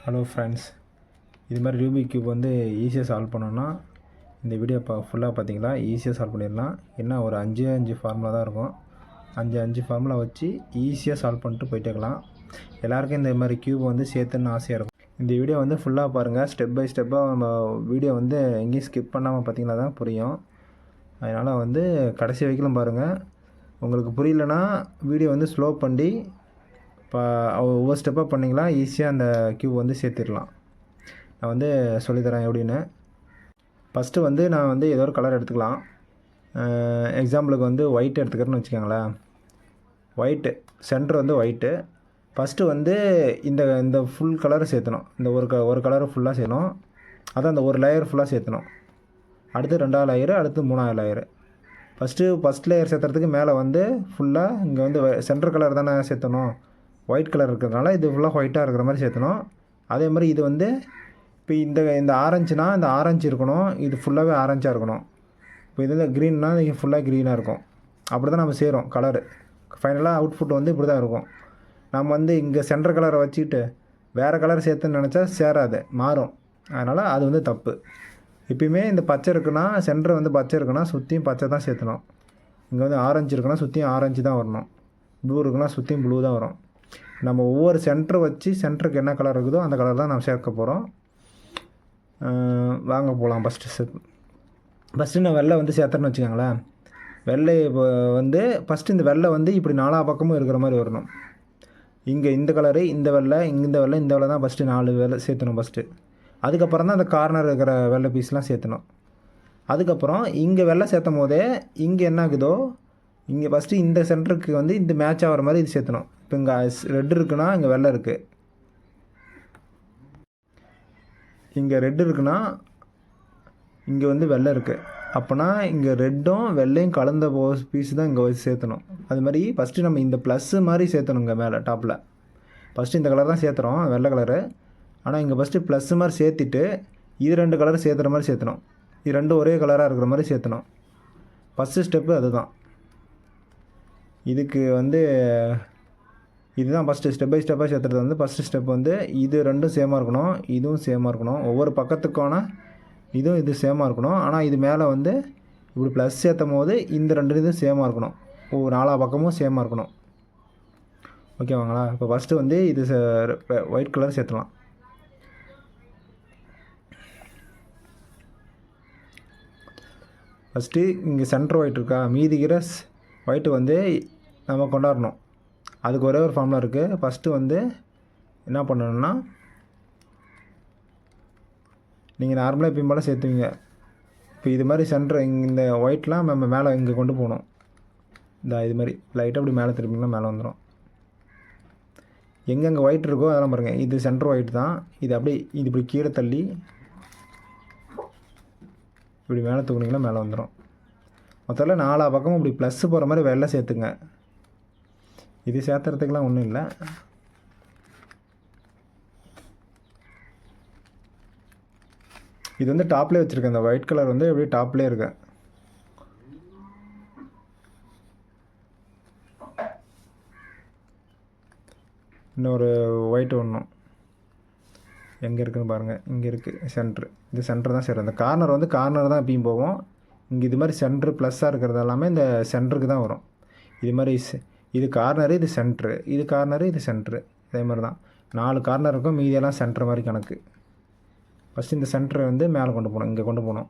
Hello friends, இது மாதிரி Rubik cube வந்து ஈஸியாக சால்வ் பண்ணோன்னா இந்த வீடியோ ஃபுல்லாக பார்த்தீங்களா ஈஸியாக சால்வ் பண்ணிடலாம். என்ன ஒரு அஞ்சு ஃபார்முலா தான் இருக்கும். அஞ்சு ஃபார்முலா வச்சு ஈஸியாக சால்வ் பண்ணிட்டு போயிட்டே இருக்கலாம். எல்லாருக்கும் இந்த மாதிரி கியூப் வந்து சேர்த்துன்னு ஆசையாக இருக்கும். இந்த வீடியோ வந்து ஃபுல்லாக பாருங்கள். ஸ்டெப் பை ஸ்டெப்பாக நம்ம வீடியோ வந்து எங்கேயும் ஸ்கிப் பண்ணாமல் பார்த்தீங்கன்னா தான் புரியும். அதனால் வந்து கடைசி வரைக்கும் பாருங்கள். உங்களுக்கு புரியலன்னா வீடியோ வந்து ஸ்லோ பண்ணி இப்போ ஒவ்வொரு ஸ்டெப்பாக பண்ணிங்களா ஈஸியாக அந்த கியூப் வந்து சேர்த்திடலாம். நான் வந்து சொல்லித்தரேன் எப்படின்னு. ஃபஸ்ட்டு வந்து நான் வந்து ஏதோ ஒரு கலர் எடுத்துக்கலாம். எக்ஸாம்பிளுக்கு வந்து ஒயிட் எடுத்துக்கிறேன்னு வச்சுக்கோங்களேன். ஒயிட்டு சென்டர் வந்து ஒயிட்டு. ஃபஸ்ட்டு வந்து இந்த ஃபுல் கலரை சேர்த்தணும். இந்த ஒரு கலரை ஃபுல்லாக சேர்த்தணும். அதான் அந்த ஒரு லேயர் ஃபுல்லாக சேர்த்தணும். அடுத்து 2வது லேயரு, அடுத்து 3வது லேயரு. ஃபஸ்ட் லேயர் சேர்த்துறதுக்கு மேலே வந்து ஃபுல்லாக இங்கே வந்து சென்டர் கலர் தானே சேர்த்தணும். ஒயிட் கலர் இருக்கிறதுனால இது ஃபுல்லாக ஒயிட்டாக இருக்கிற மாதிரி சேர்த்தணும். அதே மாதிரி இது வந்து இப்போ இந்த ஆரஞ்சுனா இந்த ஆரஞ்சு இருக்கணும். இது ஃபுல்லாகவே ஆரஞ்சாக இருக்கணும். இப்போ இது க்ரீன்னா இது ஃபுல்லாக க்ரீனாக இருக்கும். அப்படி தான் நம்ம செய்கிறோம் கலரு. ஃபைனலாக அவுட்புட் வந்து இப்படி தான் இருக்கும். நம்ம வந்து இங்கே சென்டர் கலரை வச்சுக்கிட்டு வேறு கலர் சேர்த்துன்னு நினச்சா சேராது, மாறும். அதனால் அது வந்து தப்பு. எப்பயுமே இந்த பச்சை இருக்குன்னா சென்டர் வந்து பச்சை இருக்குன்னா சுற்றியும் பச்சை தான் சேர்த்தணும். இங்கே வந்து ஆரஞ்சு இருக்குன்னா சுற்றியும் ஆரஞ்சு தான் வரணும். ப்ளூ இருக்குன்னா சுற்றியும் ப்ளூ தான் வரும். நம்ம ஒவ்வொரு சென்டர் வச்சு சென்டருக்கு என்ன கலர் இருக்குதோ அந்த கலர் தான் நம்ம சேர்க்க போகிறோம். வாங்க போகலாம். ஃபஸ்ட்டு நான் வெள்ளை வந்து சேர்த்துறேன்னு வச்சுக்கோங்களேன். வெள்ளை வந்து ஃபஸ்ட்டு இந்த வெள்ளை வந்து இப்படி 4 பக்கமும் இருக்கிற மாதிரி வரணும். இங்கே இந்த கலரு, இந்த வெள்ளை, இந்த வெள்ளை தான் ஃபஸ்ட்டு 4 வெள்ளை சேர்த்தணும் ஃபஸ்ட்டு. அதுக்கப்புறம் தான் அந்த கார்னர் இருக்கிற வெள்ளை பீஸ்லாம் சேர்த்தணும். அதுக்கப்புறம் இங்கே வெள்ளை சேர்த்தும் போதே இங்கே என்ன ஆகுதோ இங்கே ஃபஸ்ட்டு இந்த சென்டருக்கு வந்து இந்த மேட்ச் ஆகிற மாதிரி இது சேர்த்தணும். இப்போ இங்கே ரெட் இருக்குன்னா இங்கே வெள்ளை இருக்குது. இங்கே ரெட் இருக்குன்னா இங்கே வந்து வெள்ளை இருக்குது. அப்போனா இங்கே ரெட்டும் வெள்ளையும் கலந்த பீஸ் தான் இங்கே வச்சு சேர்த்தணும். அது மாதிரி ஃபஸ்ட்டு நம்ம இந்த ப்ளஸ்ஸு மாதிரி சேர்த்தணும். இங்கே மேலே டாப்பில் ஃபஸ்ட்டு இந்த கலர் தான் சேர்த்துறோம், வெள்ளை கலரு. ஆனால் இங்கே ஃபஸ்ட்டு ப்ளஸ்ஸு மாதிரி சேர்த்திட்டு இது 2 கலர் சேர்த்துற மாதிரி சேர்த்தணும். இது 2 ஒரே கலராக இருக்கிற மாதிரி சேர்த்தணும். ஃபஸ்ட்டு ஸ்டெப்பு அதுதான். இதுக்கு வந்து இதுதான் ஃபஸ்ட்டு ஸ்டெப் பை ஸ்டெப்பாக சேர்த்துறது. வந்து ஃபஸ்ட்டு ஸ்டெப் வந்து இது 2ம் சேமாக இருக்கணும், இதுவும் சேமாக இருக்கணும். ஒவ்வொரு பக்கத்துக்கான இது சேமாக இருக்கணும். ஆனால் இது மேலே வந்து இப்படி ப்ளஸ் சேர்த்தும் போது இந்த 2 இதுவும் சேமாக இருக்கணும். 4 பக்கமும் சேமாக இருக்கணும். ஓகேவாங்களா? இப்போ ஃபஸ்ட்டு வந்து இது ஒயிட் கலர் சேர்த்துலாம். ஃபஸ்ட்டு இங்கே சென்டர் ஒயிட் இருக்கா, மீதிக்கிற ஒயிட்டு வந்து நம்ம கொண்டாடணும். அதுக்கு ஒரே ஒரு ஃபார்முலா இருக்குது. ஃபஸ்ட்டு வந்து என்ன பண்ணணும்னா நீங்கள் நார்மலாக எப்பயும் போல் சேர்த்துவீங்க. இப்போ இது மாதிரி சென்டர் இந்த ஒயிட்லாம் நம்ம மேலே இங்கே கொண்டு போகணும். இது மாதிரி லைட்டாக அப்படி மேலே திரும்பிங்கன்னா மேலே வந்துடும். எங்கெங்கே ஒயிட் இருக்கோ அதெல்லாம் பாருங்கள். இது சென்டர் ஒயிட் தான். இது இப்படி கீழே தள்ளி இப்படி மேலே தூக்குனிங்கன்னா மேலே வந்துடும். மொத்தத்தில் 4 பக்கமும் இப்படி ப்ளஸ்ஸு போகிற மாதிரி வெள்ளை சேர்த்துங்க. இது சேர்த்துறதுக்கெலாம் ஒன்றும் இல்லை. இது வந்து டாப்லேயே வச்சுருக்கேன். இந்த ஒயிட் கலர் வந்து எப்படியே டாப்லேயே இருக்கு. இன்னொரு ஒயிட் ஒன்றும் எங்கே இருக்குதுன்னு பாருங்கள். இங்கே இருக்குது சென்ட்ரு. இது சென்டர் தான் சரி. அந்த கார்னர் வந்து கார்னர் தான் எப்பயும் போவோம். இங்கே இது மாதிரி சென்ட்ரு ப்ளஸ்ஸாக இருக்கிறது எல்லாமே இந்த சென்டருக்கு தான் வரும். இது மாதிரி இது கார்னரு, இது சென்ட்ரு, இது கார்னரு, இது சென்ட்ரு. இதே மாதிரி தான் 4 கார்னர் இருக்கும். மீதியெல்லாம் சென்டர் மாதிரி கணக்கு. ஃபஸ்ட்டு இந்த சென்டரை வந்து மேலே கொண்டு போகணும், இங்கே கொண்டு போகணும்.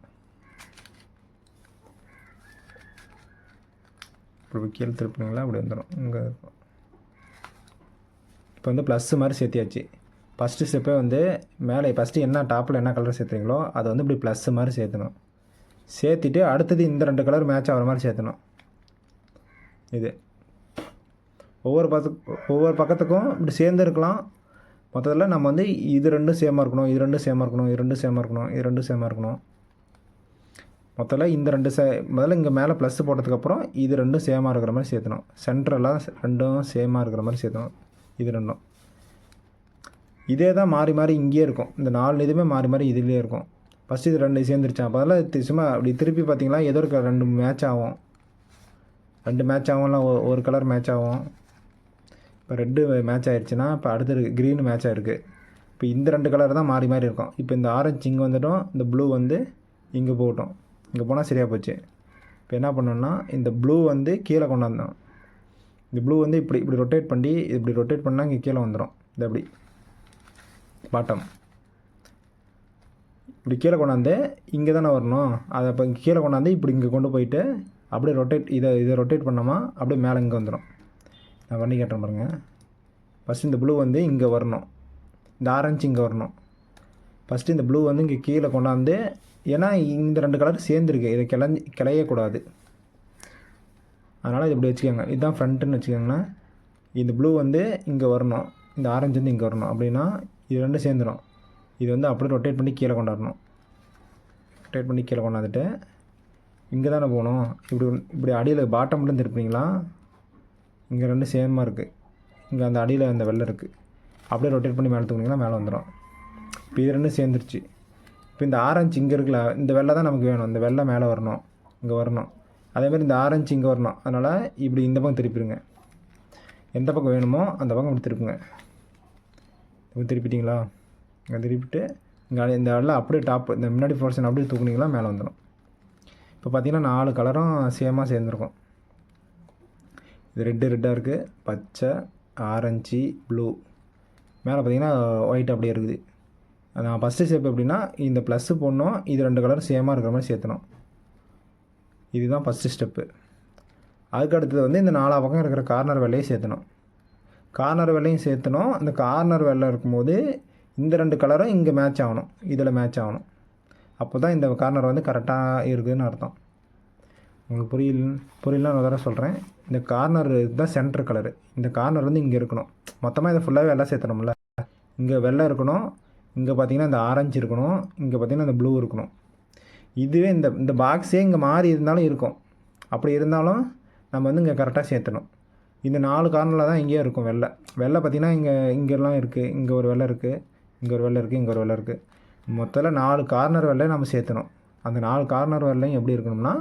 இப்படி கீழே திருப்பினீங்களா அப்படி வந்துடும். இங்கே இருக்கும். இப்போ வந்து ப்ளஸ்ஸு மாதிரி சேர்த்தியாச்சு. ஃபஸ்ட்டு ஸ்டெப்பே வந்து மேலே ஃபஸ்ட்டு என்ன டாப்பில் என்ன கலர் சேர்த்துறீங்களோ அதை வந்து இப்படி ப்ளஸ்ஸு மாதிரி சேர்த்தணும். சேர்த்திட்டு அடுத்தது இந்த 2 கலர் மேட்ச் ஆகிற மாதிரி சேர்த்தணும். இது ஒவ்வொரு பக்கத்துக்கும் இப்படி சேர்ந்து இருக்கலாம். மொத்தத்தில் நம்ம வந்து இது 2 சேமாக இருக்கணும், இது 2 சேமாக இருக்கணும், இது 2 சேமாக இருக்கணும், இது 2 சேமாக இருக்கணும். மொத்தத்தில் இந்த 2 முதல்ல இங்கே மேலே ப்ளஸ்ஸு போட்டதுக்கப்புறம் இது 2 சேமாக இருக்கிற மாதிரி சேர்த்தணும். சென்டரெல்லாம் 2 சேமாக இருக்கிற மாதிரி சேர்த்தணும். இது 2 இதே தான் மாறி மாறி இங்கேயே இருக்கும். இந்த 4 இதுவுமே மாறி மாறி இதுலேயே இருக்கும். ஃபஸ்ட்டு இது 2 சேர்ந்துருச்சான். அப்போ அதெல்லாம் சும்மா அப்படி திருப்பி பார்த்தீங்களா ஏதோ ஒரு 2 மேட்ச் ஆகும். 2 மேட்ச் ஆகும்லாம் ஒரு கலர் மேட்ச் ஆகும். இப்போ ரெட்டு மேட்ச் ஆகிடுச்சுன்னா இப்போ அடுத்தது க்ரீனு மேட்ச் ஆகிருக்கு. இப்போ இந்த 2 கலர் தான் மாறி மாறி இருக்கும். இப்போ இந்த ஆரஞ்சு இங்கே வந்துட்டோம், இந்த ப்ளூ வந்து இங்கே போகட்டும். இங்கே போனால் சரியாக போச்சு. இப்போ என்ன பண்ணோன்னா இந்த ப்ளூ வந்து கீழே கொண்டாந்தோம். இந்த ப்ளூ வந்து இப்படி ரொட்டேட் பண்ணி இப்படி ரொட்டேட் பண்ணால் இங்கே கீழே வந்துடும். இது அப்படி பாட்டம் இப்படி கீழே கொண்டாந்து இங்கே தானே வரணும். அதை இப்போ இங்கே கீழே கொண்டாந்து இப்படி இங்கே கொண்டு போயிட்டு அப்படியே இதை ரொட்டேட் பண்ணோமா அப்படியே மேலே இங்கே வந்துடும். நான் பண்ணி கேட்டேன் பாருங்கள். ஃபஸ்ட்டு இந்த ப்ளூ வந்து இங்கே வரணும், இந்த ஆரஞ்சு இங்கே வரணும். ஃபஸ்ட்டு இந்த ப்ளூ வந்து இங்கே கீழே கொண்டாந்து, ஏன்னா இந்த 2 கலர் சேர்ந்துருக்கு, இதை கிளையக்கூடாது. அதனால் இது இப்படி வச்சுக்கோங்க. இதுதான் ஃப்ரண்ட்டுன்னு வச்சுக்கோங்கன்னா. இந்த ப்ளூ வந்து இங்கே வரணும், இந்த ஆரஞ்சு வந்து இங்கே வரணும். அப்படின்னா இது 2 சேர்ந்துடும். இது வந்து அப்படியே ரொட்டேட் பண்ணி கீழே கொண்டாடணும். ரொட்டேட் பண்ணி கீழே கொண்டாந்துட்டு இங்கே தானே போகணும். இப்படி அடியில் பாட்டம்லேருந்து இருப்பீங்களா, இங்கே 2 சேமாக இருக்குது. இங்கே அந்த அடியில் அந்த வெள்ளை இருக்குது. அப்படியே ரொட்டேட் பண்ணி மேலே தூக்குனிங்கன்னா மேலே வந்துடும். இப்போ இது 2 சேர்ந்துருச்சு. இப்போ இந்த ஆரஞ்சு இங்கே இருக்குல்ல, இந்த வெள்ளை தான் நமக்கு வேணும். இந்த வெள்ளை மேலே வரணும், இங்கே வரணும். அதேமாதிரி இந்த ஆரஞ்சு இங்கே வரணும். அதனால் இப்படி இந்த பக்கம் திருப்பிடுங்க. எந்த பக்கம் வேணுமோ அந்த பக்கம் இப்படி திருப்புங்க. இப்போ திருப்பிட்டிங்களா? இங்கே திருப்பிட்டு இங்கே இந்த வெள்ளை அப்படியே டாப் இந்த முன்னாடி போர்ஷன் அப்படியே தூக்குனிங்களா மேலே வந்துடும். இப்போ பார்த்தீங்கன்னா 4 கலரும் சேமாக சேர்ந்துருக்கும். இது ரெட்டாக இருக்குது, பச்சை, ஆரஞ்சு, ப்ளூ. மேலே பார்த்தீங்கன்னா ஒயிட் அப்படியே இருக்குது. நான் ஃபஸ்ட்டு ஸ்டெப் எப்படின்னா இந்த ப்ளஸ்ஸு போடணும், இது 2 கலர் சேமாக இருக்கிற மாதிரி சேர்த்தணும். இதுதான் ஃபஸ்ட்டு ஸ்டெப்பு. அதுக்கு அடுத்தது வந்து இந்த 4 பக்கம் இருக்கிற கார்னர் வெள்ளையும் சேர்த்தணும். கார்னர் வெள்ளையும் சேர்த்தணும். அந்த கார்னர் வெள்ளை இருக்கும்போது இந்த 2 கலரும் இங்கே மேட்ச் ஆகணும், இதில் மேட்ச் ஆகணும். அப்போ தான் இந்த கார்னர் வந்து கரெக்டாக இருக்குதுன்னு அர்த்தம். உங்களுக்கு புரியலன்னா நான் தடவை சொல்கிறேன். இந்த கார்னர் தான் சென்டர் கலரு. இந்த கார்னர் வந்து இங்கே இருக்கணும். மொத்தமாக இதை ஃபுல்லாகவே வெள்ளை சேர்த்தணும்ல. இங்கே வெள்ளை இருக்கணும், இங்கே பார்த்தீங்கன்னா இந்த ஆரஞ்சு இருக்கணும், இங்கே பார்த்தீங்கன்னா இந்த ப்ளூ இருக்கணும். இதுவே இந்த பாக்ஸே இங்கே மாறி இருந்தாலும் இருக்கும். அப்படி இருந்தாலும் நம்ம வந்து இங்கே கரெக்டாக சேர்த்தணும். இந்த 4 கார்னரில் தான் இங்கேயே இருக்கும் வெள்ளை. பார்த்திங்கன்னா இங்கெல்லாம் இருக்குது. இங்கே ஒரு வெள்ளை இருக்குது, இங்கே ஒரு வெள்ளை இருக்குது, இங்கே ஒரு வெள்ளை இருக்குது. மொத்தத்தில் 4 கார்னர் வெள்ளையை நம்ம சேர்த்தணும். அந்த 4 கார்னர் வெள்ளையும் எப்படி இருக்கணும்னா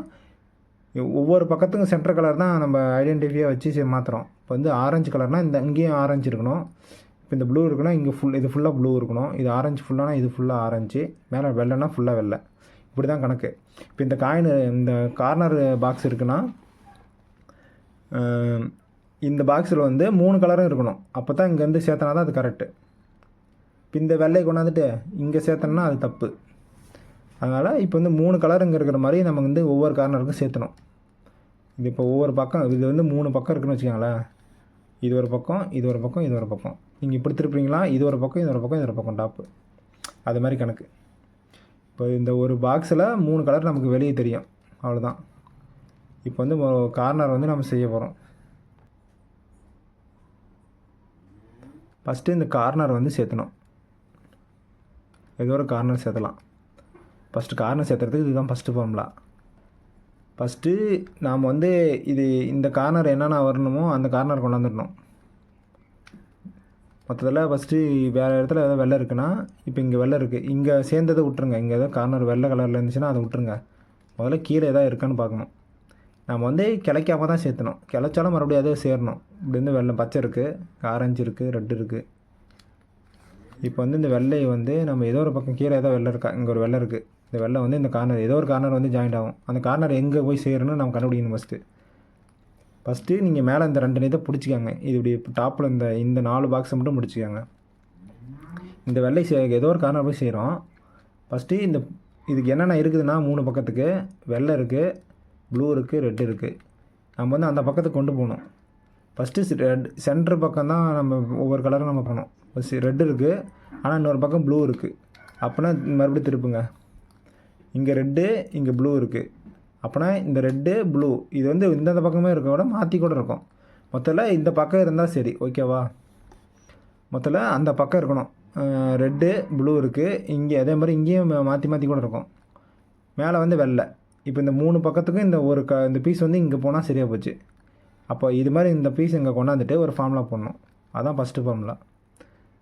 ஒவ்வொரு பக்கத்துக்கும் சென்டர் கலர் தான் நம்ம ஐடென்டிஃபையாக வச்சு மாற்றுறோம். இப்போ வந்து ஆரஞ்சு கலர்னால் இங்கேயும் ஆரஞ்சு இருக்கணும். இப்போ இந்த ப்ளூ இருக்குன்னா இங்கே இது ஃபுல்லாக ப்ளூ இருக்கணும். இது ஆரஞ்சு ஃபுல்லானா இது ஃபுல்லாக ஆரஞ்சு, மேலே வெள்ளைனா ஃபுல்லாக வெள்ளை. இப்படி தான் கணக்கு. இப்போ இந்த இந்த கார்னர் பாக்ஸ் இருக்குன்னா இந்த பாக்ஸில் வந்து 3 கலரும் இருக்கணும். அப்போ தான் இங்கேருந்து சேர்த்தனா தான் அது கரெக்டு. இப்போ இந்த வெள்ளையை கொண்டாந்துட்டு இங்கே சேர்த்தோன்னா அது தப்பு. அதனால் இப்போ வந்து 3 கலர் இங்கே இருக்கிற மாதிரி நம்ம வந்து ஒவ்வொரு கார்னருக்கும் சேர்த்தணும். இது இப்போ ஒவ்வொரு பக்கம் இது வந்து 3 பக்கம் இருக்குதுன்னு வச்சுக்கோங்களேன். இது ஒரு பக்கம், இது ஒரு பக்கம், இது ஒரு பக்கம். நீங்கள் இப்படி திருப்பீங்களா, இது ஒரு பக்கம், இது ஒரு பக்கம், இது ஒரு பக்கம் டாப்பு. அது மாதிரி கணக்கு. இப்போ இந்த ஒரு பாக்ஸில் 3 கலர் நமக்கு வெளியே தெரியும், அவ்வளோதான். இப்போ வந்து கார்னர் வந்து நம்ம செய்ய போகிறோம். ஃபஸ்ட்டு இந்த கார்னர் வந்து சேர்த்தணும். ஏதோ ஒரு கார்னர் சேர்த்தலாம். ஃபஸ்ட்டு கார்னர் சேர்த்துறதுக்கு இதுதான் ஃபஸ்ட்டு ஃபார்முலா. ஃபஸ்ட்டு நாம் வந்து இந்த கார்னர் என்னென்ன வரணுமோ அந்த கார்னர் கொண்டாந்துடணும். மொத்தத்தில் ஃபஸ்ட்டு வேறு இடத்துல ஏதோ வெள்ளை இருக்குன்னா, இப்போ இங்கே வெள்ளை இருக்குது, இங்கே சேர்ந்ததை விட்ருங்க. இங்கே ஏதோ கார்னர் வெள்ளை கலரில் இருந்துச்சுன்னா அதை விட்ருங்க. முதல்ல கீழே எதாவது இருக்கான்னு பார்க்கணும். நம்ம வந்து கிளைக்காம தான் சேர்த்தணும். கிளைச்சாலும் மறுபடியும் அதே சேரணும். இப்படி வந்து வெள்ளை பச்சை இருக்குது, ஆரஞ்சு இருக்குது, ரெட்டு இருக்குது. இப்போ வந்து இந்த வெள்ளையை வந்து நம்ம ஏதோ ஒரு பக்கம் கீழே ஏதோ வெள்ளை இருக்கா, இங்கே ஒரு வெள்ளை இருக்குது. இந்த வெள்ளை வந்து இந்த கார்னர் ஏதோ ஒரு கார்னர் வந்து ஜாயிண்ட் ஆகும். அந்த கார்னர் எங்கே போய் சேரணும்னு நம்ம கண்டுபிடிக்கணும். ஃபஸ்ட்டு நீங்கள் மேலே இந்த 2 நீத்தை பிடிச்சிக்காங்க. இது இப்படி டாப்பில் இந்த 4 பாக்ஸை மட்டும் பிடிச்சிக்காங்க. இந்த வெள்ளை ஏதோ ஒரு கார்னர் போய் சேரும். ஃபஸ்ட்டு இதுக்கு என்னென்ன இருக்குதுன்னா 3 பக்கத்துக்கு வெள்ளை இருக்குது, ப்ளூ இருக்குது, ரெட் இருக்குது. நம்ம வந்து அந்த பக்கத்துக்கு கொண்டு போகணும். ஃபஸ்ட்டு சென்டர் பக்கம் தான் நம்ம ஒவ்வொரு கலரும் நம்ம போகணும். ஃபஸ்ட்டு ரெட் இருக்குது, ஆனால் இன்னொரு பக்கம் ப்ளூ இருக்குது. அப்போனா மறுபடியும் திருப்புங்க. இங்கே ரெட்டு, இங்கே ப்ளூ இருக்குது. அப்போனா இந்த ரெட்டு ப்ளூ இது வந்து இந்த பக்கமே இருக்க விட மாற்றி கூட இருக்கும். மொத்தத்தில் இந்த பக்கம் இருந்தால் சரி, ஓகேவா? மொத்தத்தில் அந்த பக்கம் இருக்கணும். ரெட்டு ப்ளூ இருக்குது, இங்கே அதே மாதிரி இங்கேயும் மாற்றி மாற்றி கூட இருக்கும். மேலே வந்து வெள்ளை. இப்போ இந்த 3 பக்கத்துக்கும் இந்த பீஸ் வந்து இங்கே போனால் சரியாக போச்சு. அப்போ இது மாதிரி இந்த பீஸ் இங்கே கொண்டாந்துட்டு ஒரு ஃபார்முலா போடணும். அதான் ஃபஸ்ட்டு ஃபார்முலா.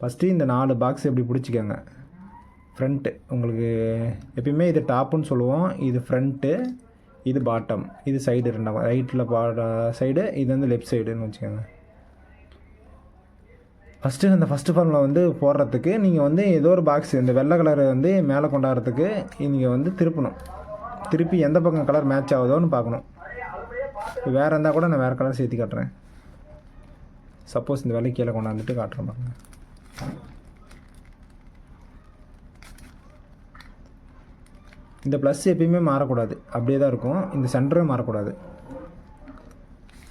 ஃபஸ்ட்டு இந்த 4 பாக்ஸ் எப்படி பிடிச்சிக்கோங்க. ஃப்ரண்ட்டு உங்களுக்கு எப்பயுமே இது டாப்புன்னு சொல்லுவோம், இது ஃப்ரண்ட்டு, இது பாட்டம், இது சைடு 2 ரைட்டில் சைடு, இது வந்து லெஃப்ட் சைடுன்னு வச்சுக்கோங்க. ஃபஸ்ட்டு ஃபார்மில் வந்து போடுறதுக்கு நீங்கள் வந்து ஏதோ ஒரு பாக்ஸ் இந்த வெள்ளை கலரை வந்து மேலே கொண்டாடுறதுக்கு நீங்கள் வந்து திருப்பணும். திருப்பி எந்த பக்கம் கலர் மேட்ச் ஆகுதோன்னு பார்க்கணும். வேறு இருந்தால் கூட நான் வேறு கலர் சேர்த்து காட்டுறேன். சப்போஸ் இந்த வெள்ளை கீழே கொண்டாந்துட்டு காட்டுறேன் பாருங்க. இந்த ப்ளஸ் எப்பயுமே மாறக்கூடாது, அப்படியே தான் இருக்கும். இந்த சென்டரும் மாறக்கூடாது.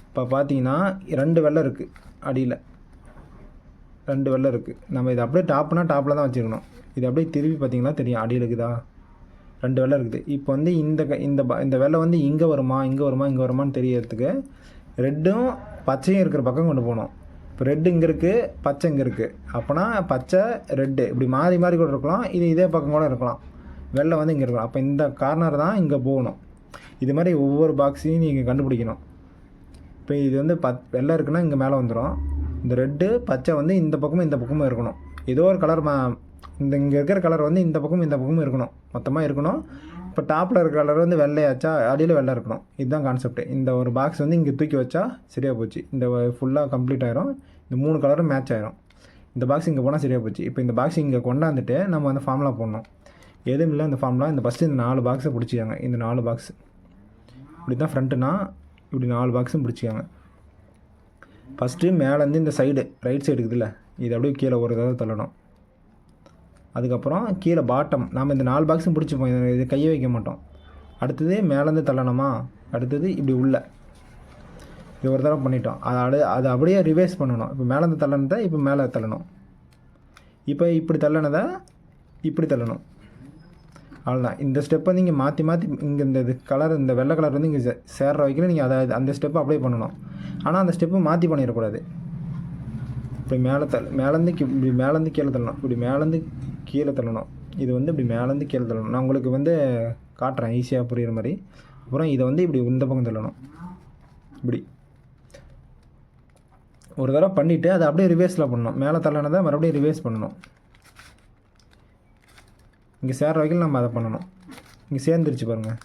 இப்போ பார்த்தீங்கன்னா 2 வெள்ளை இருக்குது, அடியில் 2 வெள்ளை இருக்குது. நம்ம இதை அப்படியே டாப்பில் தான் வச்சுருக்கணும். இது அப்படியே திருப்பி பார்த்தீங்கன்னா தெரியும் அடியில் இருக்குதா, 2 வெள்ளை இருக்குது. இப்போ வந்து இந்த வெள்ளை வந்து இங்கே வருமான்னு தெரியறதுக்கு ரெட்டும் பச்சையும் இருக்கிற பக்கம் கொண்டு போகணும். இப்போ ரெட்டு இங்கே இருக்குது, பச்சை இங்கே இருக்குது. அப்போனா பச்சை ரெட்டு இப்படி மாறி கூட இருக்கலாம். இதே பக்கம் கூட இருக்கலாம். வெள்ளை வந்து இங்கே இருக்கலாம். அப்போ இந்த கார்னர் தான் இங்கே போகணும். இது மாதிரி ஒவ்வொரு பாக்ஸையும் நீங்கள் கண்டுபிடிக்கணும். இப்போ இது வந்து வெள்ளை இருக்குன்னா இங்கே மேலே வந்துடும். இந்த ரெட்டு பச்சை வந்து இந்த பக்கமும் இருக்கணும். ஏதோ ஒரு கலர் இங்கே இருக்கிற கலர் வந்து இந்த பக்கமும் இருக்கணும், மொத்தமாக இருக்கணும். இப்போ டாப்பில் இருக்கிற கலர் வந்து வெள்ளையாச்சா, அடியில் வெள்ளை இருக்கணும். இதுதான் கான்செப்ட். இந்த ஒரு பாக்ஸ் வந்து இங்கே தூக்கி வச்சா சரியாக போச்சு. இந்த ஃபுல்லாக கம்ப்ளீட் ஆயிரும். இந்த 3 கலரும் மேட்ச் ஆயிரும். இந்த பாக்ஸ் இங்கே போனால் சரியாக போச்சு. இப்போ இந்த பாக்ஸ் இங்கே கொண்டாந்துட்டு நம்ம வந்து ஃபார்முலா போடணும். எதுவும் இல்லை இந்த ஃபார்முலா. இந்த ஃபஸ்ட்டு இந்த 4 பாக்ஸை பிடிச்சிக்காங்க. இந்த 4 பாக்ஸ் இப்படி தான் ஃப்ரண்ட்டுனா இப்படி 4 பாக்ஸும் பிடிச்சிக்காங்க. ஃபஸ்ட்டு மேலேருந்து இந்த சைடு ரைட் சைடு இருக்குதுல்ல, இது அப்படியே கீழே ஒரு தடவை தள்ளணும். அதுக்கப்புறம் கீழே பாட்டம் நாம் இந்த 4 பாக்ஸும் பிடிச்சிப்போம். இது கையை வைக்க மாட்டோம். அடுத்தது மேலேருந்து தள்ளணுமா, அடுத்தது இப்படி உள்ள இது ஒரு தடவை பண்ணிட்டோம். அதை அப்படியே ரிவைஸ் பண்ணணும். இப்போ மேலேருந்து தள்ளனதை இப்போ மேலே தள்ளணும். இப்போ இப்படி தள்ளனதை இப்படி தள்ளணும். அவ்வளோதான். இந்த ஸ்டெப்பை நீங்கள் மாற்றி இங்கே இந்த கலர், இந்த வெள்ளை கலர் வந்து இங்கே சேர்ற வைக்கல நீங்கள் அந்த ஸ்டெப்பை அப்ளை பண்ணணும். ஆனால் அந்த ஸ்டெப்பை மாற்றி பண்ணிடக்கூடாது. இப்படி மேலேருந்து கீழே தள்ளணும். இப்படி மேலேருந்து கீழே தள்ளணும். இது வந்து இப்படி மேலேருந்து கீழே தள்ளணும். நான் உங்களுக்கு வந்து காட்டுறேன் ஈஸியாக புரிகிற மாதிரி. அப்புறம் இதை வந்து இப்படி இந்த பக்கம் தள்ளணும். இப்படி ஒரு தடவை பண்ணிவிட்டு அதை அப்படியே ரிவேர்ஸில் பண்ணணும். மேலே தள்ளனதை மறுபடியும் ரிவேர்ஸ் பண்ணணும். இங்கே சேர்ற வகையில் நம்ம அதை பண்ணணும். இங்கே சேர்ந்துருச்சு பாருங்கள்.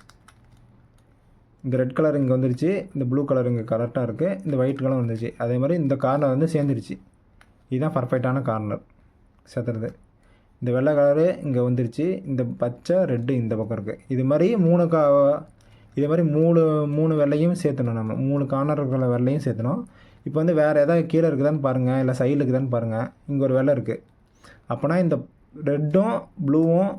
இந்த ரெட் கலர் இங்கே வந்துருச்சு, இந்த ப்ளூ கலர் இங்கே கரெக்டாக இருக்குது, இந்த ஒயிட் கலர் வந்துருச்சு. அதே மாதிரி இந்த கார்னர் வந்து சேர்ந்துருச்சு. இதுதான் பர்ஃபெக்டான கார்னர் சேர்த்துறது. இந்த வெள்ளை கலரு இங்கே வந்துருச்சு, இந்த பச்சை ரெட்டு இந்த பக்கம் இருக்குது. இது மாதிரி மூணு வெள்ளையும் சேர்த்தணும். நம்ம 3 கார்னர் இருக்கிற வெள்ளையும் சேர்த்தணும். இப்போ வந்து வேறு எதாவது கீழே இருக்குதான்னு பாருங்கள், இல்லை சைடில் இருக்குதான்னு பாருங்கள். இங்கே ஒரு வெள்ளை இருக்குது. அப்போனா இந்த ரெட்டும் ப்ளூவும்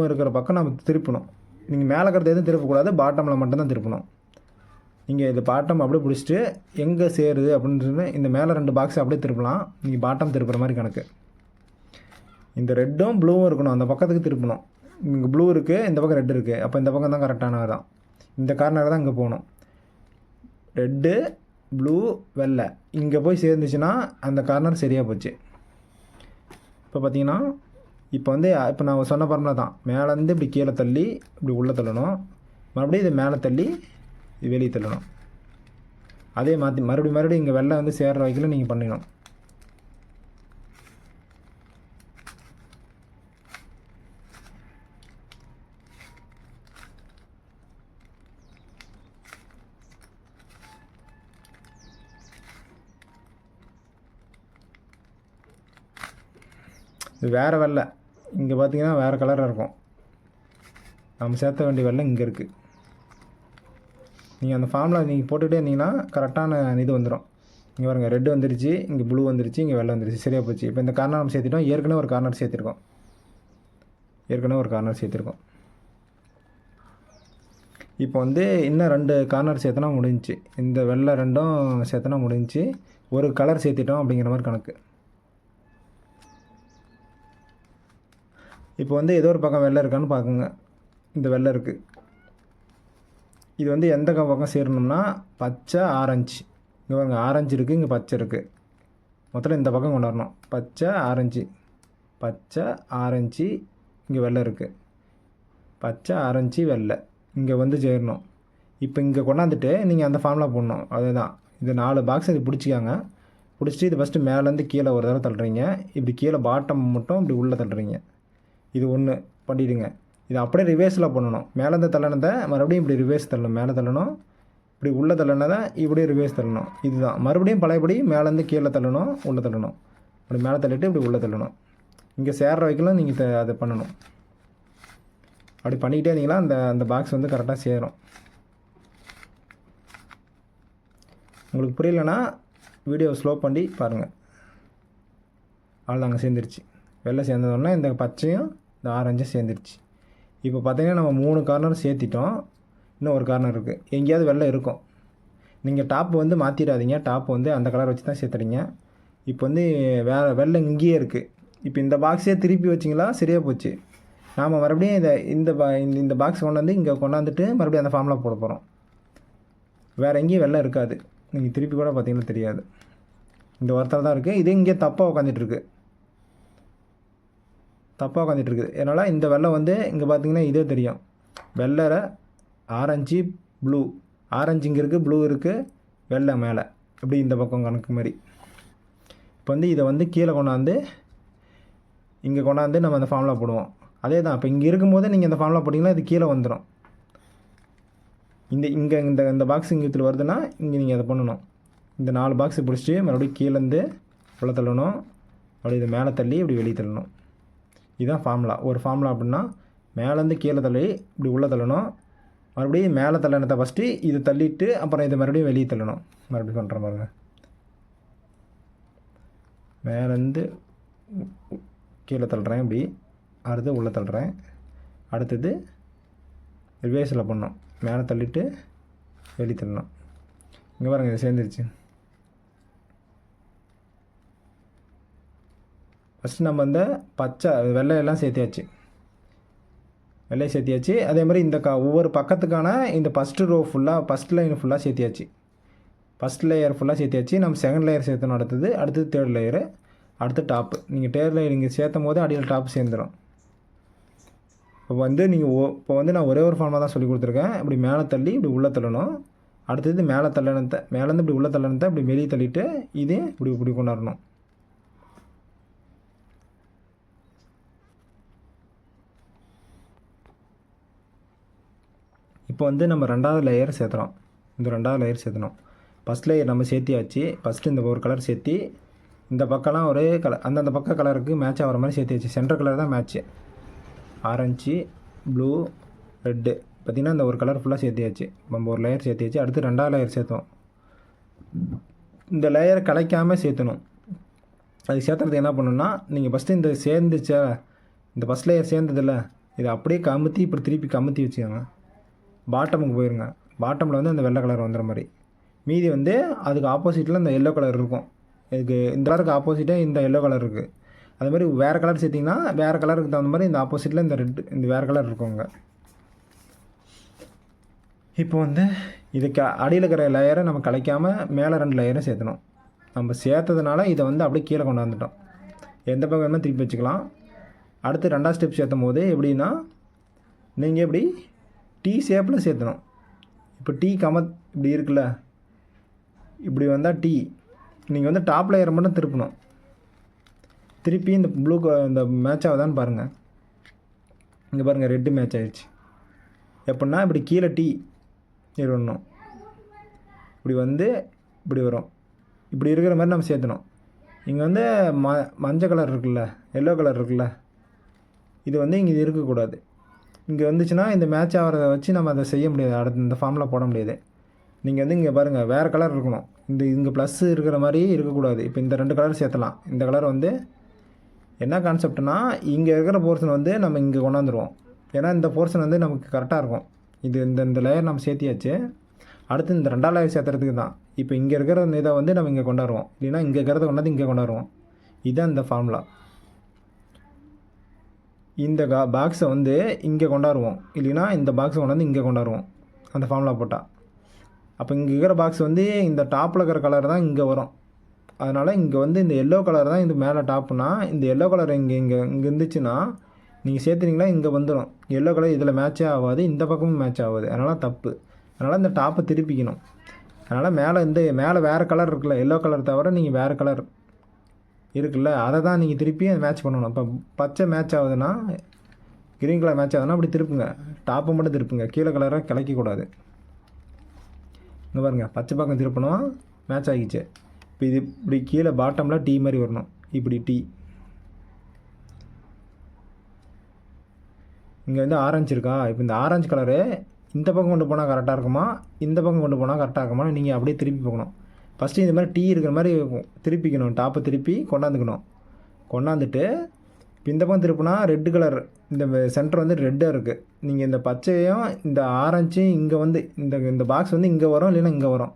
இருக்கிற பக்கம் நம்ம திருப்பணும். நீங்கள் மேலே இருக்கிறது எதுவும் திருப்பக்கூடாது, பாட்டமில் மட்டும்தான் திருப்பணும். நீங்கள் இது பாட்டம் அப்படியே பிடிச்சிட்டு எங்கே சேருது அப்படின்னு சொல்லி இந்த மேலே 2 பாக்ஸ் அப்படியே திருப்பலாம். நீங்கள் பாட்டம் திருப்புற மாதிரி கணக்கு. இந்த ரெட்டும் ப்ளூவும் இருக்கணும், அந்த பக்கத்துக்கு திருப்பணும். இங்கே ப்ளூ இருக்குது, இந்த பக்கம் ரெட் இருக்குது. அப்போ இந்த பக்கம் தான் கரெக்டானது தான். இந்த கார்னர் தான் இங்கே போகணும். ரெட்டு ப்ளூ வெள்ளை இங்கே போய் சேர்ந்துச்சுன்னா அந்த கார்னர் சரியாக போச்சு. இப்போ பார்த்தீங்கன்னா இப்போ நான் சொன்ன ஃபார்முலா தான். மேலேருந்து இப்படி கீழே தள்ளி இப்படி உள்ளே தள்ளணும். மறுபடியும் இதை மேலே தள்ளி இது வெளியே தள்ளணும். அதே மாற்றி மறுபடியும் இங்கே வெள்ளை வந்து சேர்ற வகையில் நீங்கள் பண்ணிடணும். இது வேறு வெள்ளை இங்கே பார்த்தீங்கன்னா வேறு கலராக இருக்கும். நம்ம சேர்த்த வேண்டிய வெள்ளை இங்கே இருக்குது. நீங்கள் அந்த ஃபார்முலா நீங்கள் போட்டுகிட்டே இருந்தீங்கன்னா கரெக்டான இது வந்துடும். இங்கே பாருங்கள், ரெட்டு வந்துருச்சு, இங்கே ப்ளூ வந்துருச்சு, இங்கே வெள்ளை வந்துருச்சு, சரியாக போச்சு. இப்போ இந்த கார்னர் நம்ம சேர்த்துட்டோம். ஏற்கனவே ஒரு கார்னர் சேர்த்துருக்கோம். இப்போ வந்து இன்னும் 2 கார்னர் சேர்த்தனா முடிஞ்சிச்சு. இந்த வெள்ளை 2ம் சேர்த்தனா முடிஞ்சிச்சு. ஒரு கலர் சேர்த்திட்டோம் அப்படிங்கிற மாதிரி கணக்கு. இப்போ வந்து ஏதோ ஒரு பக்கம் வெள்ளை இருக்கான்னு பார்க்குங்க. இந்த வெள்ளை இருக்குது. இது வந்து எந்த பக்கம் சேரணும்னா பச்சை ஆரஞ்சு. இங்கே பாருங்க, ஆரஞ்சு இருக்குது, இங்கே பச்சை இருக்குது. மொத்தம் இந்த பக்கம் கொண்டு வரணும். பச்சை ஆரஞ்சு இங்கே வெள்ளை இருக்குது. பச்சை ஆரஞ்சு வெள்ளை இங்கே வந்து சேரணும். இப்போ இங்கே கொண்டாந்துட்டு நீங்கள் அந்த ஃபார்முலா போடணும். அதுதான் இந்த 4 பாக்ஸ் இது பிடிச்சிக்காங்க. பிடிச்சிட்டு இது ஃபஸ்ட்டு மேலேருந்து கீழே ஒரு தடவை தள்ளுறீங்க. இப்படி கீழே பாட்டம் மட்டும் இப்படி உள்ளே தள்ளுறீங்க. இது ஒன்று பண்ணிவிடுங்க. இது அப்படியே ரிவேர்ஸில் பண்ணணும். மேலேருந்து தள்ளனதை மறுபடியும் இப்படி ரிவேர்ஸ் தள்ளணும். மேலே தள்ளணும், இப்படி உள்ளே தள்ளனா தான் இப்படி ரிவேர்ஸ் தள்ளணும். இதுதான் மறுபடியும் பழையபடி மேலேருந்து கீழே தள்ளணும், உள்ளே தள்ளணும். அப்படி மேலே தள்ளிட்டு இப்படி உள்ளே தள்ளணும். இங்கே சேர்ற வைக்கலாம் நீங்கள் அதை பண்ணணும். அப்படி பண்ணிக்கிட்டே இருந்தீங்கன்னா அந்த பாக்ஸ் வந்து கரெக்டாக சேரும். உங்களுக்கு புரியலன்னா வீடியோ ஸ்லோ பண்ணி பாருங்கள். அவ்வளோதாங்க, சேர்ந்துருச்சு. வெள்ளை சேர்ந்ததோடனே இந்த பச்சையும் இந்த ஆரஞ்சும் சேர்ந்துருச்சு. இப்போ பார்த்தீங்கன்னா நம்ம 3 கார்னர் சேர்த்திட்டோம். இன்னும் ஒரு கார்னர் இருக்குது, எங்கேயாவது வெள்ளை இருக்கும். நீங்கள் டாப்பு வந்து மாற்றிடாதீங்க. டாப்பு வந்து அந்த கலர் வச்சு தான் சேர்த்துறீங்க. இப்போ வந்து வெள்ளை இங்கேயே இருக்குது. இப்போ இந்த பாக்ஸே திருப்பி வச்சிங்களா சரியாக போச்சு. நாம் மறுபடியும் இந்த பாக்ஸ் கொண்டாந்து இங்கே கொண்டாந்துட்டு மறுபடியும் அந்த ஃபார்மில் போட போகிறோம். வேறு எங்கேயும் வெள்ளை இருக்காது. நீங்கள் திருப்பி கூட பார்த்தீங்கன்னா தெரியாது. இந்த ஒருத்தர் தான் இருக்குது. இது இங்கே தப்பாக உட்காந்துட்டுருக்கு. அதனால் இந்த வெள்ளை வந்து இங்கே பார்த்தீங்கன்னா இதே தெரியும். வெள்ளை, ஆரஞ்சு, ப்ளூ. ஆரஞ்சு இங்கே இருக்குது, ப்ளூ இருக்குது, வெள்ளை மேலே இப்படி இந்த பக்கம் கணக்கு மாதிரி. இப்போ வந்து இதை வந்து கீழே கொண்டாந்து இங்கே கொண்டாந்து நம்ம அந்த ஃபார்முலா போடுவோம். அதே தான். இப்போ இங்கே இருக்கும்போது நீங்கள் இந்த ஃபார்முலா போட்டிங்கன்னா இது கீழே வந்துடும். இந்த பாக்ஸ் இங்கே இதில் வருதுன்னா இங்கே நீங்கள் அதை பண்ணணும். இந்த 4 பாக்ஸை பிடிச்சிட்டு மறுபடியும் கீழேருந்து உள்ளே தள்ளணும். அப்படி இதை மேலே தள்ளி இப்படி வெளியே தள்ளணும். இதுதான் ஃபார்முலா. ஒரு ஃபார்முலா அப்படின்னா மேலேருந்து கீழே தள்ளி இப்படி உள்ளே தள்ளணும். மறுபடியும் மேலே தள்ளனத்தை ஃபஸ்ட்டு இதை தள்ளிட்டு அப்புறம் இதை மறுபடியும் வெளியே தள்ளணும். மறுபடியும் பண்ணுற பாருங்க. மேலேருந்து கீழே தள்ளுறேன், இப்படி அடுத்து உள்ளே தள்ளுறேன். அடுத்தது ரிவேர்ஸில் பண்ணோம். மேலே தள்ளிட்டு வெளியே தள்ளணும். இங்கே பாருங்கள், இது சேர்ந்துருச்சு. ஃபஸ்ட்டு நம்ம இந்த பச்சை வெள்ளையெல்லாம் சேர்த்தியாச்சு. அதே மாதிரி இந்த ஒவ்வொரு பக்கத்துக்கான இந்த ஃபஸ்ட்டு ரோ ஃபுல்லாக, ஃபஸ்ட் லைன் ஃபுல்லாக சேர்த்தியாச்சு. ஃபஸ்ட் லேயர் ஃபுல்லாக சேர்த்தியாச்சு. நம்ம செகண்ட் லேயர் சேர்த்தணும். அடுத்தது தேர்ட் லேயரு, அடுத்து டாப்பு. நீங்கள் தேர்ட் லேயர் இங்கே சேர்த்தும் போது அடியில் டாப்பு சேர்ந்துடும். இப்போ வந்து நான் ஒரே ஒரு ஃபார்மாக தான் சொல்லி கொடுத்துருக்கேன். இப்படி மேலே தள்ளி இப்படி உள்ளே தள்ளணும். அடுத்தது மேலேருந்து இப்படி உள்ளே தள்ளனத்தை இப்படி வெளியே தள்ளிட்டு இதே இப்படி கொண்டாடணும். இப்போ வந்து நம்ம 2வது லேயர் சேர்த்துறோம். இந்த 2வது லேயர் சேர்த்தணும். ஃபஸ்ட் லேயர் நம்ம சேர்த்தியாச்சு. ஃபஸ்ட்டு இந்த ஒரு கலர் சேர்த்தி இந்த பக்கம்லாம் ஒரே கலர், அந்தந்த பக்க கலருக்கு மேட்ச் ஆகிற மாதிரி சேர்த்தியாச்சு. சென்டர் கலர் தான் மேட்ச்சு. ஆரஞ்சு, ப்ளூ, ரெட்டு பார்த்திங்கன்னா இந்த ஒரு கலர் ஃபுல்லாக சேர்த்தியாச்சு. நம்ம ஒரு லேயர் சேர்த்தியாச்சு. அடுத்து 2வது லேயர் சேர்த்தோம். இந்த லேயரை கலைக்காமல் சேர்த்தணும். அது சேர்த்துறது என்ன பண்ணணும்னா, நீங்கள் ஃபஸ்ட்டு இந்த ஃபஸ்ட் லேயர் சேர்ந்ததில்ல, இதை அப்படியே கமுத்தி இப்படி திருப்பி கமுத்தி வச்சுக்கோங்க. பாட்டமுக்கு போயிருங்க. பாட்டமில் வந்து அந்த வெள்ளை கலர் வந்துடுற மாதிரி. மீதி வந்து அதுக்கு ஆப்போசிட்டில் இந்த எல்லோ கலர் இருக்கும். இதுக்கு இந்த கலருக்கு ஆப்போசிட்டாக இந்த எல்லோ கலர் இருக்குது. அது மாதிரி வேறு கலர் சேர்த்திங்கன்னா வேறு கலருக்கு தகுந்த மாதிரி இந்த ஆப்போசிட்டில் இந்த வேறு கலர் இருக்குங்க. இப்போ வந்து இதுக்கு அடியில் இருக்கிற லேயரை நம்ம கலைக்காமல் மேலே 2 லேயரும் சேர்த்தணும். நம்ம சேர்த்ததுனால இதை வந்து அப்படியே கீழே கொண்டாந்துட்டோம். எந்த பக்கம் வேணுமோ திருப்பி வச்சுக்கலாம். அடுத்து 2வது ஸ்டெப் சேர்த்தும் போது எப்படின்னா, நீங்கள் எப்படி டீ ஷேப்பில் சேர்த்தணும். இப்போ டீ இப்படி இருக்குல்ல, இப்படி வந்தால் டீ. நீங்கள் வந்து டாப் லேயரை மட்டும் திருப்பணும். திருப்பி இந்த இந்த மேட்ச் ஆகுதான்னு பாருங்கள். இங்கே பாருங்கள், ரெட்டு மேட்ச் ஆகிடுச்சு. எப்படின்னா இப்படி கீழே டீ இருக்கணும். இப்படி வந்து இப்படி வரும். இப்படி இருக்கிற மாதிரி நம்ம சேர்த்தணும். இங்கே வந்து மஞ்சள் கலர் இருக்குல்ல, எல்லோ கலர் இருக்குல்ல, இது வந்து இங்கே இது இருக்கக்கூடாது. இங்கே வந்துச்சுன்னா இந்த மேட்ச் ஆகிறத வச்சு நம்ம அதை செய்ய முடியாது. அடுத்து இந்த ஃபார்மில் போட முடியாது. நீங்கள் வந்து இங்கே பாருங்கள், வேறு கலர் இருக்கணும். இங்கே ப்ளஸ் இருக்கிற மாதிரி இருக்கக்கூடாது. இப்போ இந்த 2 கலர் சேர்த்தலாம். இந்த கலர் வந்து என்ன கான்செப்ட்னா, இங்கே இருக்கிற போர்ஷன் வந்து நம்ம இங்கே கொண்டாந்துருவோம். ஏன்னா இந்த போர்ஷன் வந்து நமக்கு கரெக்டாக இருக்கும். இந்த லேயர் நம்ம சேர்த்தியாச்சு. அடுத்து இந்த 2வது லேயர் சேர்த்துறதுக்கு தான். இப்போ இங்கே இருக்கிற இதை வந்து நம்ம இங்கே கொண்டாடுவோம். இல்லைன்னா இங்கே இருக்கிறத கொண்டாந்து இங்கே கொண்டாடுவோம். இதுதான் இந்த ஃபார்முலா. இந்த பாக்ஸை வந்து இங்கே கொண்டாடுவோம். இல்லைன்னா இந்த பாக்ஸை கொண்டாந்து இங்கே கொண்டாடுவோம் அந்த ஃபார்முலா போட்டால். அப்போ இங்கே இருக்கிற பாக்ஸ் வந்து இந்த டாப்பில் இருக்கிற கலர் தான் இங்கே வரும். அதனால் இங்கே வந்து இந்த எல்லோ கலர் தான் இது மேலே டாப்புனா, இந்த எல்லோ கலர் இங்கே இருந்துச்சுன்னா நீங்கள் சேர்த்துனீங்களா இங்கே வந்துடும். எல்லோ கலர் இதில் மேட்சே ஆகாது, இந்த பக்கமும் மேட்ச் ஆகாது. அதனால் தப்பு. அதனால் இந்த டாப்பை திருப்பிக்கணும். அதனால் மேலே வேறு கலர் இருக்குல்ல, எல்லோ கலர் தவிர நீங்கள் வேறு கலர் இருக்குல்ல, அதை தான் நீங்கள் திருப்பி அதை மேட்ச் பண்ணணும். இப்போ பச்சை மேட்ச் ஆகுதுன்னா, க்ரீன் கலர் மேட்ச் ஆகுதுன்னா அப்படி திருப்புங்க. டாப்பை மட்டும் திருப்புங்க, கீழே கலரை கிளைக்கக்கூடாது. இங்கே பாருங்கள், பச்சை பக்கம் திருப்பணும், மேட்ச் ஆகிடுச்சு. இப்போ இது இப்படி கீழே பாட்டமில் டீ மாதிரி வரணும், இப்படி டீ. இங்கே வந்து ஆரஞ்சு இருக்கா, இப்போ இந்த ஆரஞ்சு கலரு இந்த பக்கம் கொண்டு போனால் கரெக்டாக இருக்குமா, இந்த பக்கம் கொண்டு போனால் கரெக்டாக இருக்குமா, நீங்கள் அப்படியே திருப்பி போகணும். ஃபஸ்ட்டு இந்த மாதிரி டீ இருக்கிற மாதிரி திருப்பிக்கணும், டாப்பை திருப்பி கொண்டாந்துக்கணும். கொண்டாந்துட்டு இப்போ இந்த பக்கம் திருப்பினா ரெட்டு கலர், இந்த சென்டர் வந்து ரெட்டாக இருக்குது. நீங்கள் இந்த பச்சையும் இந்த ஆரஞ்சும் இங்கே வந்து இந்த பாக்ஸ் வந்து இங்கே வரும், இல்லைன்னா இங்கே வரும்.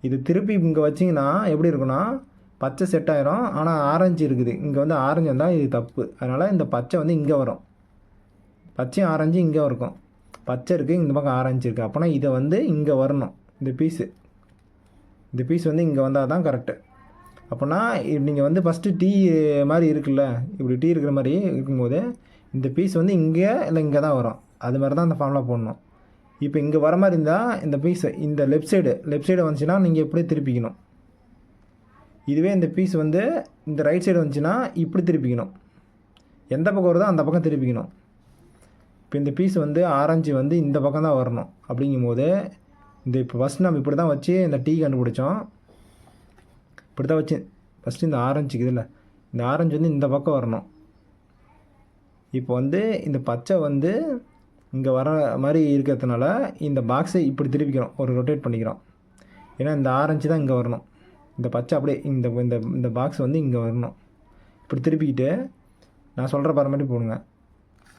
இது திருப்பி இங்கே வச்சிங்கன்னா எப்படி இருக்குன்னா, பச்சை செட் ஆயிரும், ஆனால் ஆரஞ்சு இருக்குது. இங்கே வந்து ஆரஞ்சு வந்தால் இது தப்பு. அதனால் இந்த பச்சை வந்து இங்கே வரும், பச்சையும் ஆரஞ்சு இங்கே இருக்கும். பச்சை இருக்குது, இந்த பக்கம் ஆரஞ்சு இருக்குது. அப்போனா இதை வந்து இங்கே வரணும். இந்த பீஸ் வந்து இங்கே வந்தால் தான் கரெக்டு. அப்போனா நீங்கள் வந்து ஃபஸ்ட்டு டீ மாதிரி இருக்குல்ல, இப்படி டீ இருக்கிற மாதிரி இருக்கும்போது இந்த பீஸ் வந்து இங்கே இல்லை இங்கே தான் வரும். அது மாதிரி தான் அந்த ஃபார்முலா போடணும். இப்போ இங்கே வர மாதிரி இருந்தால் இந்த பீஸை இந்த லெஃப்ட் சைடு வந்துச்சுன்னா நீங்கள் இப்படி திருப்பிக்கணும். இதுவே இந்த பீஸ் வந்து இந்த ரைட் சைடு வந்துச்சுன்னா இப்படி திருப்பிக்கணும். எந்த பக்கம் வருதோ அந்த பக்கம் திருப்பிக்கணும். இப்போ இந்த பீஸ் வந்து ஆரஞ்சு வந்து இந்த பக்கம் தான் வரணும். அப்படிங்கும்போது இப்போ ஃபஸ்ட் நம்ம இப்படி தான் வச்சு இந்த டீ கண்டுபிடிச்சோம். இப்படி தான் வச்சு ஃபஸ்ட்டு இந்த ஆரஞ்சுக்கு இதில் இந்த ஆரஞ்சு வந்து இந்த பக்கம் வரணும். இப்போ வந்து இந்த பச்சை வந்து இங்கே வர மாதிரி இருக்கிறதுனால இந்த பாக்ஸை இப்படி திருப்பிக்கிறோம், ஒரு ரொட்டேட் பண்ணிக்கிறோம். ஏன்னா இந்த ஆரஞ்சு தான் இங்கே வரணும், இந்த பச்சை அப்படியே இந்த பாக்ஸ் வந்து இங்கே வரணும். இப்படி திருப்பிக்கிட்டு நான் சொல்கிற பாரு மாதிரி போடுங்க.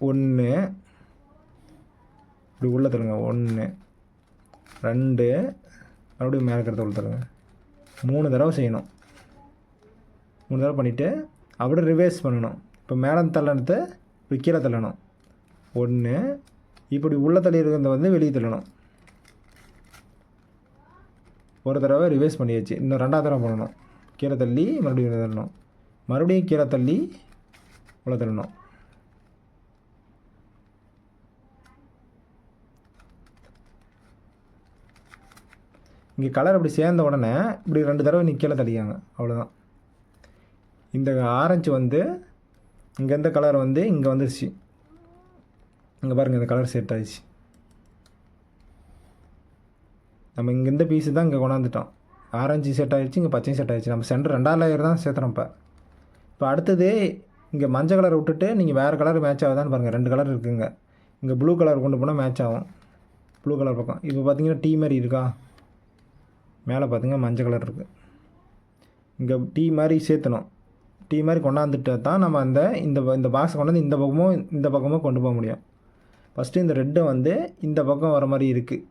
1 இப்படி உள்ளே தருங்க, 1 2 மறுபடியும் மேலே இருக்கிறத உள்ள தருங்க. 3 தடவை செய்யணும். 3 தடவை பண்ணிவிட்டு அப்படியே ரிவேர்ஸ் பண்ணணும். இப்போ மேலே தள்ளனத்தை இப்படி கீழே தள்ளணும். 1 இப்படி உள்ள தள்ளி இருக்கிறத வந்து வெளியே தள்ளணும். ஒரு தடவை ரிவேர்ஸ் பண்ணியாச்சு. இன்னும் 2வது தடவை பண்ணணும். கீழே தள்ளி மறுபடியும் தள்ளணும், மறுபடியும் கீழே தள்ளி உள்ள தள்ளணும். இங்கே கலர் அப்படி சேர்ந்த உடனே இப்படி 2 தடவை நீ கீழே தள்ளிக்காங்க, அவ்வளோதான். இந்த ஆரஞ்சு வந்து இங்கே இந்த கலர் வந்து இங்கே வந்துருச்சு. இங்கே பாருங்கள், இந்த கலர் செட் ஆகிடுச்சு. நம்ம இங்கே இந்த பீஸு தான் இங்கே கொண்டாந்துட்டோம். ஆரஞ்சு செட் ஆகிடுச்சு, இங்கே பச்சையும் செட் ஆகிடுச்சு. நம்ம சென்டர் 2வது லேயர் தான் சேர்த்துறோம். இப்போ அடுத்தது இங்கே மஞ்சள் கலரை விட்டுட்டு நீங்கள் வேறு கலர் மேட்ச் ஆகுதான்னு பாருங்கள். 2 கலர் இருக்குங்க. இங்கே ப்ளூ கலர் கொண்டு போனால் மேட்ச் ஆகும், ப்ளூ கலர் பக்கம். இப்போ பார்த்தீங்கன்னா டீ மாதிரி இருக்கா, மேலே பார்த்தீங்கன்னா மஞ்சள் கலர் இருக்குது. இங்கே டீ மாதிரி சேர்த்தணும். டீ மாதிரி கொண்டாந்துட்டு தான் நம்ம இந்த பாக்ஸை கொண்டாந்து இந்த பக்கமும் கொண்டு போக முடியும். ஃபஸ்ட்டு இந்த ரெட்டை வந்து இந்த பக்கம் வர மாதிரி இருக்குது,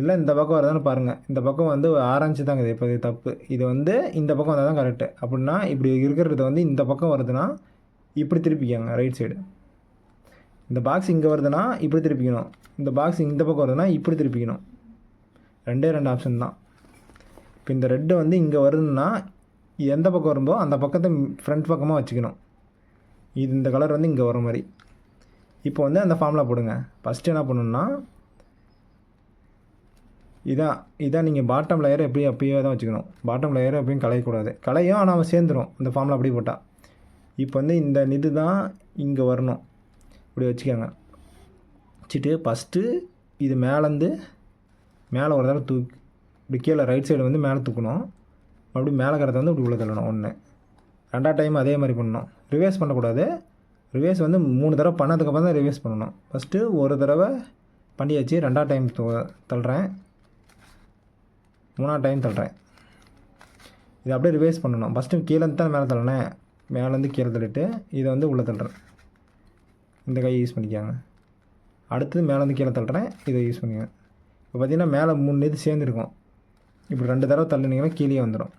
இல்லை இந்த பக்கம் வரதான்னு பாருங்கள். இந்த பக்கம் வந்து ஆரஞ்சு தாங்க, இப்போ இது தப்பு. இது வந்து இந்த பக்கம் வந்தால் தான் கரெக்டு. அப்படின்னா இப்படி இருக்கிறது வந்து இந்த பக்கம் வருதுன்னா இப்படி திருப்பிக்கோங்க, ரைட் சைடு. இந்த பாக்ஸ் இங்கே வருதுன்னா இப்படி திருப்பிக்கணும். இந்த பாக்ஸ் இந்த பக்கம் வருதுன்னா இப்படி திருப்பிக்கணும். 2 ஆப்ஷன் தான். இப்போ இந்த ரெட்டு வந்து இங்கே வருதுன்னா எந்த பக்கம் வரும்போ அந்த பக்கத்தை ஃப்ரண்ட் பக்கமாக வச்சுக்கணும். இந்த கலர் வந்து இங்கே வர மாதிரி. இப்போ வந்து அந்த ஃபார்முலா போடுங்க. ஃபஸ்ட்டு என்ன பண்ணணுன்னா இதான் நீங்கள் பாட்டம் லேயரை அப்பயே தான் வச்சுக்கணும். பாட்டம் லேயரை எப்பயும் கலையக்கூடாது. கலையும் ஆனால் அவன் சேர்ந்துடும் இந்த ஃபார்முலா அப்படி போட்டால். இப்போ வந்து இந்த இது தான் இங்கே வரணும். இப்படி வச்சுக்கோங்க. வச்சுட்டு ஃபஸ்ட்டு இது மேலே ஒரு தடவை இப்படி கீழே ரைட் சைடு வந்து மேலே தூக்கணும். மறுபடியும் மேலே கரத்தை வந்து இப்படி உள்ள தள்ளணும். 1 2 டைம் அதே மாதிரி பண்ணணும். ரிவேர்ஸ் பண்ணக்கூடாது. ரிவேர்ஸ் வந்து 3 தடவை பண்ணதுக்கப்புறம் தான் ரிவேர்ஸ் பண்ணணும். ஃபஸ்ட்டு ஒரு தடவை பண்ணியாச்சு, 2வது டைம் தள்ளுறேன், 3வது டைம் தள்ளுறேன். இதை அப்படியே ரிவேர்ஸ் பண்ணணும். ஃபஸ்ட்டு கீழேருந்து தான் மேலே தள்ளினேன், மேலேருந்து கீழே தள்ளிட்டு இதை வந்து உள்ளே தள்ளுறேன். இந்த கையை யூஸ் பண்ணிக்காங்க. அடுத்தது மேலேருந்து கீழே தள்ளுறேன், இதை யூஸ் பண்ணிக்கோங்க. இப்போ பார்த்திங்கன்னா மேலே 3 இது சேர்ந்துருக்கும். இப்படி 2 தடவை தள்ளினீங்கன்னா கீழே வந்துடும்.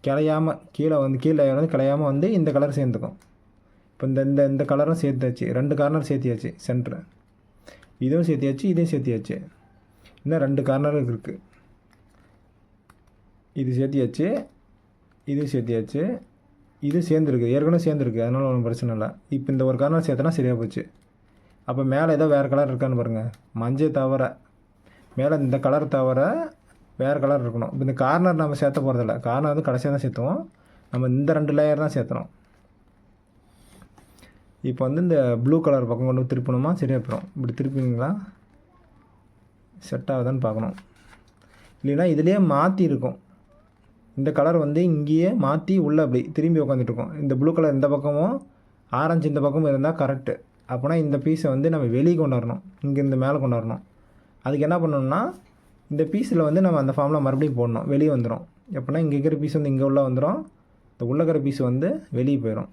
கிளையாமல் கீழே வந்து கிளையாமல் வந்து இந்த கலர் சேர்ந்துக்கும். இப்போ இந்த கலரும் சேர்த்தாச்சு, 2 கார்னர் சேர்த்தியாச்சு. சென்டரு இதுவும் சேர்த்தியாச்சு, இதையும் சேர்த்தியாச்சு. இன்னும் 2 கார்னர் இருக்குது. இது சேர்த்தியாச்சு, இதுவும் சேர்த்தியாச்சு, இது சேர்ந்துருக்கு, ஏற்கனவே சேர்ந்துருக்கு. அதனால் ஒன்றும் பிரச்சனை இல்லை. இப்போ இந்த ஒரு கார்னர் சேர்த்தனா சரியாக போச்சு. அப்போ மேலே ஏதோ வேறு கலர் இருக்கான்னு பாருங்கள். மஞ்சள் தவிர மேலே இந்த கலர் தவிர வேறு கலர் இருக்கணும். இப்போ இந்த கார்னர் நம்ம சேர்த்த போகிறதில்ல. கார்னர் வந்து கடைசியாக தான் சேர்த்துவோம். நம்ம இந்த 2 லேயர் தான் சேர்த்துறோம். இப்போ வந்து இந்த ப்ளூ கலர் பக்கம் கொண்டு திருப்பணுமா, சரியாக போயிடும். இப்படி திருப்பிங்களா செட் ஆகுதான்னு பார்க்கணும். இல்லைன்னா இதுலேயே மாற்றி இருக்கும். இந்த கலர் வந்து இங்கேயே மாற்றி உள்ளே அப்படி திரும்பி உட்காந்துட்ருக்கோம். இந்த ப்ளூ கலர் இந்த பக்கமும் ஆரஞ்சு இந்த பக்கமும் இருந்தால் கரெக்டு. அப்போனா இந்த பீஸை வந்து நம்ம வெளியே கொண்டாடணும், இங்கேருந்து மேலே கொண்டாடணும். அதுக்கு என்ன பண்ணணும்னா இந்த பீஸில் வந்து நம்ம அந்த ஃபார்மில் மறுபடியும் போடணும், வெளியே வந்துடும். எப்படின்னா இங்கே இருக்கிற பீஸ் வந்து இங்கே உள்ளே வந்துடும், இந்த உள்ளே இருக்கிற பீஸ் வந்து வெளியே போயிடும்.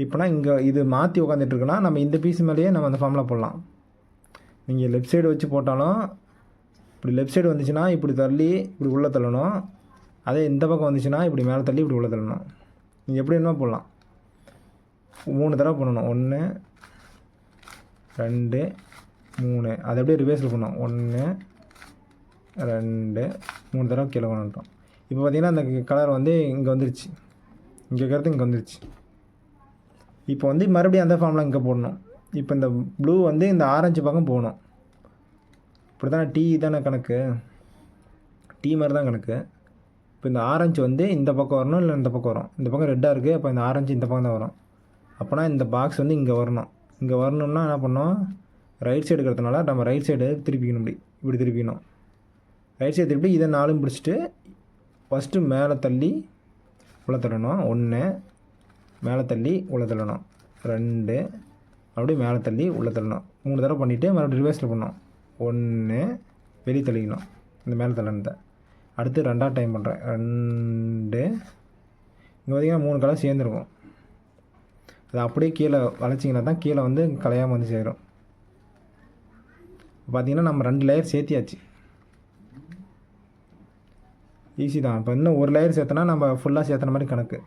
இப்போனா இங்கே இது மாற்றி உட்காந்துட்ருக்குன்னா நம்ம இந்த பீஸ் மேலேயே நம்ம அந்த ஃபார்மில் போடலாம். நீங்கள் லெஃப்ட் சைடு வச்சு போட்டாலும் இப்படி லெஃப்ட் சைடு வந்துச்சுன்னா இப்படி தள்ளி இப்படி உள்ளே தள்ளணும். அதே இந்த பக்கம் வந்துச்சுன்னா இப்படி மேலே தள்ளி இப்படி உள்ளே தள்ளணும். நீங்கள் எப்படி வேணுமோ போடலாம். 3 தடவை பண்ணணும். 1 2 3. அதை அப்படியே ரிவர்ஸில் பண்ணணும். 1 2 3 தடவை கீழே கொண்டுட்டோம். இப்போ பார்த்திங்கன்னா அந்த கலர் வந்து இங்கே வந்துருச்சு, இங்கே இருக்கிறது இங்கே வந்துருச்சு. இப்போ வந்து மறுபடியும் அந்த ஃபார்மில் இங்கே போடணும். இப்போ இந்த ப்ளூ வந்து இந்த ஆரஞ்சு பக்கம் போகணும். இப்படி தானே டீ தானே கணக்கு, டீ மாதிரி தான் கணக்கு. இப்போ இந்த ஆரஞ்சு வந்து இந்த பக்கம் வரணும், இல்லை இந்த பக்கம் வரும். இந்த பக்கம் ரெட்டாக இருக்குது, அப்போ இந்த ஆரஞ்சு இந்த பக்கம் தான் வரும். அப்போனா இந்த பாக்ஸ் வந்து இங்கே வரணும். இங்கே வரணும்னா என்ன பண்ணோம், ரைட் சைடு இருக்கிறதுனால நம்ம ரைட் சைடு திருப்பிக்கணும். இப்படி திருப்பிக்கணும். ரைட் சைடு திருப்பி இதை 4 பிடிச்சிட்டு ஃபஸ்ட்டு மேலே தள்ளி உள்ள தள்ளணும். 1 மேலே தள்ளி உள்ள தள்ளணும். 2 அப்படியே மேலே தள்ளி உள்ள தள்ளணும். 3 தடவை பண்ணிவிட்டு மறுபடியும் ரிவர்ஸில் பண்ணணும். 1 வெளியே தள்ளிக்கணும் இந்த மேலே தள்ளனதை. அடுத்து 2ஆவது டைம் பண்ணுறேன். 2 இங்கே பார்த்திங்கன்னா 3 கலர் சேர்ந்துருக்கும். அது அப்படியே கீழே வளைச்சிங்கன்னா தான் கீழே வந்து கலையாமல் வந்து சேரும். பார்த்திங்கன்னா நம்ம 2 லேயர் சேர்த்தியாச்சு. ஈஸி தான். இப்போ இன்னும் 1 லேயர் சேர்த்தனா நம்ம ஃபுல்லாக சேர்த்துன மாதிரி கணக்கு.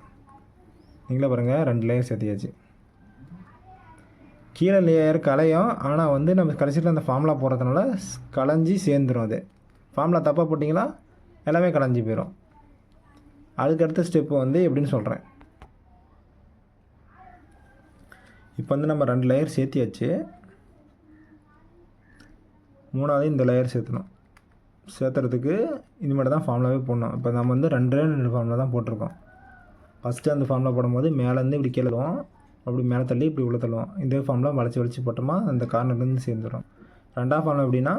நீங்களே பாருங்கள், 2 லேயர் சேர்த்தியாச்சு. கீழே லேயர் கலையும், ஆனால் வந்து நம்ம கடைசியில் அந்த ஃபார்முலா போடுறதுனால கலைஞ்சி சேர்ந்துடும். அது ஃபார்முலா தப்பாக போட்டிங்களா எல்லாமே கலைஞ்சி போயிடும். அதுக்கடுத்த ஸ்டெப்பு வந்து எப்படின்னு சொல்கிறேன். இப்போ வந்து நம்ம 2 லேயர் சேர்த்தியாச்சு. 3ஆவது இந்த லேயர் சேர்த்தணும். சேர்த்துறதுக்கு இனிமேட்டு தான் ஃபார்முலாவே போடணும். இப்போ நம்ம வந்து 2 ஃபார்முலா தான் போட்டிருக்கோம். ஃபஸ்ட்டு அந்த ஃபார்முலா போடும்போது மேலேருந்து இப்படி கீழேவும், அப்படி மேலே தள்ளி இப்படி உள்ள தள்ளுவோம். இதே ஃபார்முலா வளைச்சி போட்டோமா அந்த கார்னர்லேருந்து சேர்ந்துடும். 2ஆவது ஃபார்முலா எப்படின்னா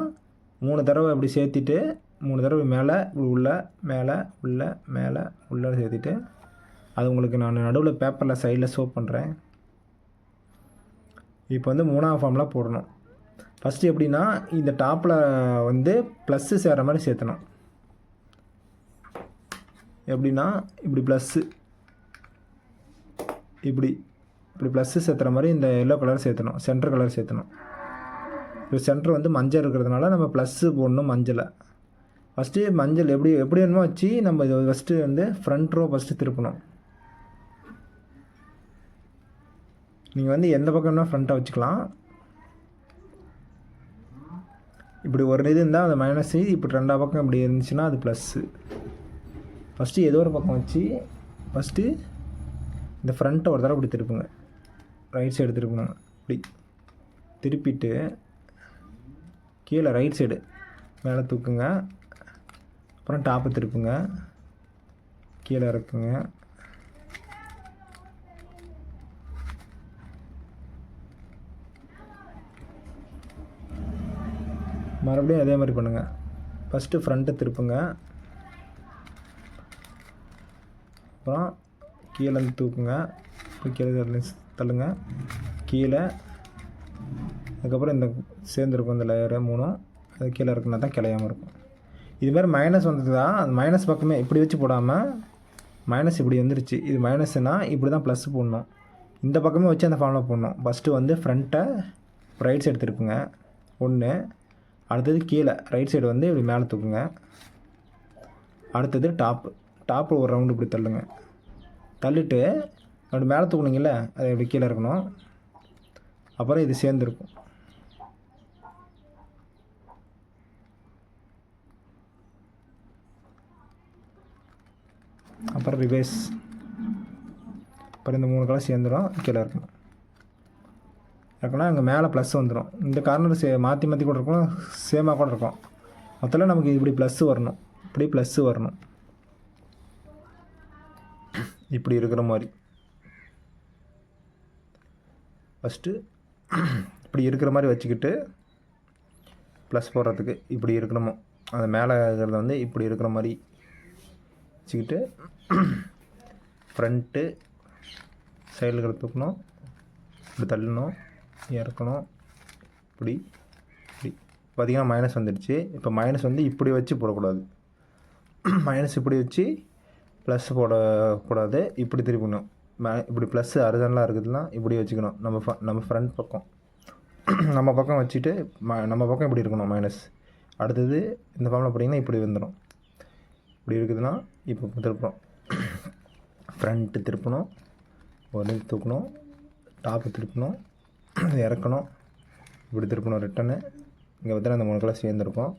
3 தடவை இப்படி சேர்த்திட்டு 3 தடவை மேலே இப்படி உள்ள மேலே உள்ள மேலே உள்ளே சேர்த்திட்டு, அது உங்களுக்கு நான் நடுவில் பேப்பரில் சைடில் ஷோ பண்ணுறேன். இப்போ வந்து 3ஆவது ஃபார்முலா போடணும். ஃபஸ்ட்டு எப்படின்னா இந்த டாப்பில் வந்து ப்ளஸ்ஸு சேர்கிற மாதிரி சேர்த்தணும். எப்படின்னா இப்படி ப்ளஸ்ஸு இப்படி ப்ளஸ்ஸு சேர்த்துற மாதிரி இந்த எல்லோ கலர் சேர்த்தணும், சென்டர் கலர் சேர்த்தணும். இப்போ சென்டர் வந்து மஞ்சள் இருக்கிறதுனால நம்ம ப்ளஸ்ஸு போடணும் மஞ்சளை. ஃபஸ்ட்டு மஞ்சள் எப்படி வேணுமோ வச்சு நம்ம இது ஃபஸ்ட்டு வந்து ஃப்ரண்ட் ரோ ஃபஸ்ட்டு திருப்பணும். நீங்கள் வந்து எந்த பக்கம் வேணால் ஃப்ரண்ட்டாக வச்சுக்கலாம். இப்படி ஒரு இது இருந்தால் அது மைனஸு, இப்படி 2ஆவது பக்கம் இப்படி இருந்துச்சுன்னா அது ப்ளஸ்ஸு. ஃபஸ்ட்டு ஏதோ ஒரு பக்கம் வச்சு ஃபஸ்ட்டு இந்த ஃப்ரண்ட்டை ஒரு தடவை இப்படி திருப்புங்க, ரைட் சைடு திருப்பணும். இப்படி திருப்பிட்டு கீழே ரைட் சைடு மேலே தூக்குங்க. அப்புறம் டாப்பை திருப்புங்க, கீழே இறக்குங்க. மறுபடியும் அதே மாதிரி பண்ணுங்கள். ஃபஸ்ட்டு ஃப்ரண்ட்டை திருப்புங்க, அப்புறம் கீழே தூக்குங்க, இப்போ கீழே தள்ளுங்க, கீழே. அதுக்கப்புறம் இந்த சேர்ந்துருக்கும் இந்த லேயரு 3 அது கீழே இருக்குன்னா தான் கிளையாமல் இருக்கும். இதுமாதிரி மைனஸ் வந்தது தான், அந்த மைனஸ் பக்கமே இப்படி வச்சு போடாமல் மைனஸ் இப்படி வந்துருச்சு. இது மைனஸ்னால் இப்படி தான் ப்ளஸ் போடணும். இந்த பக்கமே வச்சு அந்த ஃபார்முலா போடணும். ஃபஸ்ட்டு வந்து ஃப்ரண்ட்டை ரைட் சைடு திருப்புங்க 1. அடுத்தது கீழே ரைட் சைடு வந்து இப்படி மேலே தூக்குங்க. அடுத்தது டாப்பு ஒரு ரவுண்டு இப்படி தள்ளுங்க. தள்ளிட்டு அப்படி மேலே தூக்குனீங்கல்ல, அது இப்படி கீழே இருக்கணும். அப்புறம் இது சேர்ந்துருக்கும். அப்புறம் ரிவேஸ், அப்புறம் இந்த 3 கலர் சேர்ந்துடும், கீழே இருக்கணும். இருக்குன்னா அங்கே மேலே ப்ளஸ் வந்துடும். இந்த கார்னர் மாற்றி கூட இருக்கும், சேமாக கூட இருக்கும். மொத்தத்தில் நமக்கு இப்படி ப்ளஸ்ஸு வரணும், இப்படி ப்ளஸ்ஸு வரணும், இப்படி இருக்கிற மாதிரி. ஃபஸ்ட்டு இப்படி இருக்கிற மாதிரி வச்சுக்கிட்டு ப்ளஸ் போடுறதுக்கு இப்படி இருக்கணுமோ அந்த மேலே இருக்கிறத வந்து இப்படி இருக்கிற மாதிரி வச்சுக்கிட்டு ஃப்ரண்ட்டு சைடில் தூக்கணும், இப்படி தள்ளணும், இறக்கணும், இப்படி இப்படி பார்த்திங்கன்னா மைனஸ் வந்துடுச்சு. இப்போ மைனஸ் வந்து இப்படி வச்சு போடக்கூடாது, மைனஸ் இப்படி வச்சு ப்ளஸ் போடக்கூடாது, இப்படி திருப்பிக்கணும். இப்படி ப்ளஸ் அறுதலாக இருக்குதுன்னா இப்படி வச்சுக்கணும். நம்ம ஃப்ரண்ட் பக்கம் நம்ம பக்கம் வச்சுட்டு நம்ம பக்கம் இப்படி இருக்கணும் மைனஸ். அடுத்தது இந்த ஃபார்மில் போட்டிங்கன்னா இப்படி வந்துடும். இப்படி இருக்குதுன்னா இப்போ திருப்பணும், ஃப்ரண்ட்டு திருப்பணும், ஒரு தூக்கணும், டாப்பு திருப்பணும், இறக்கணும், இப்படி திருப்பணும் ரிட்டனு. இங்கே பார்த்தா அந்த 3 கலர் சேர்ந்துருக்கும்,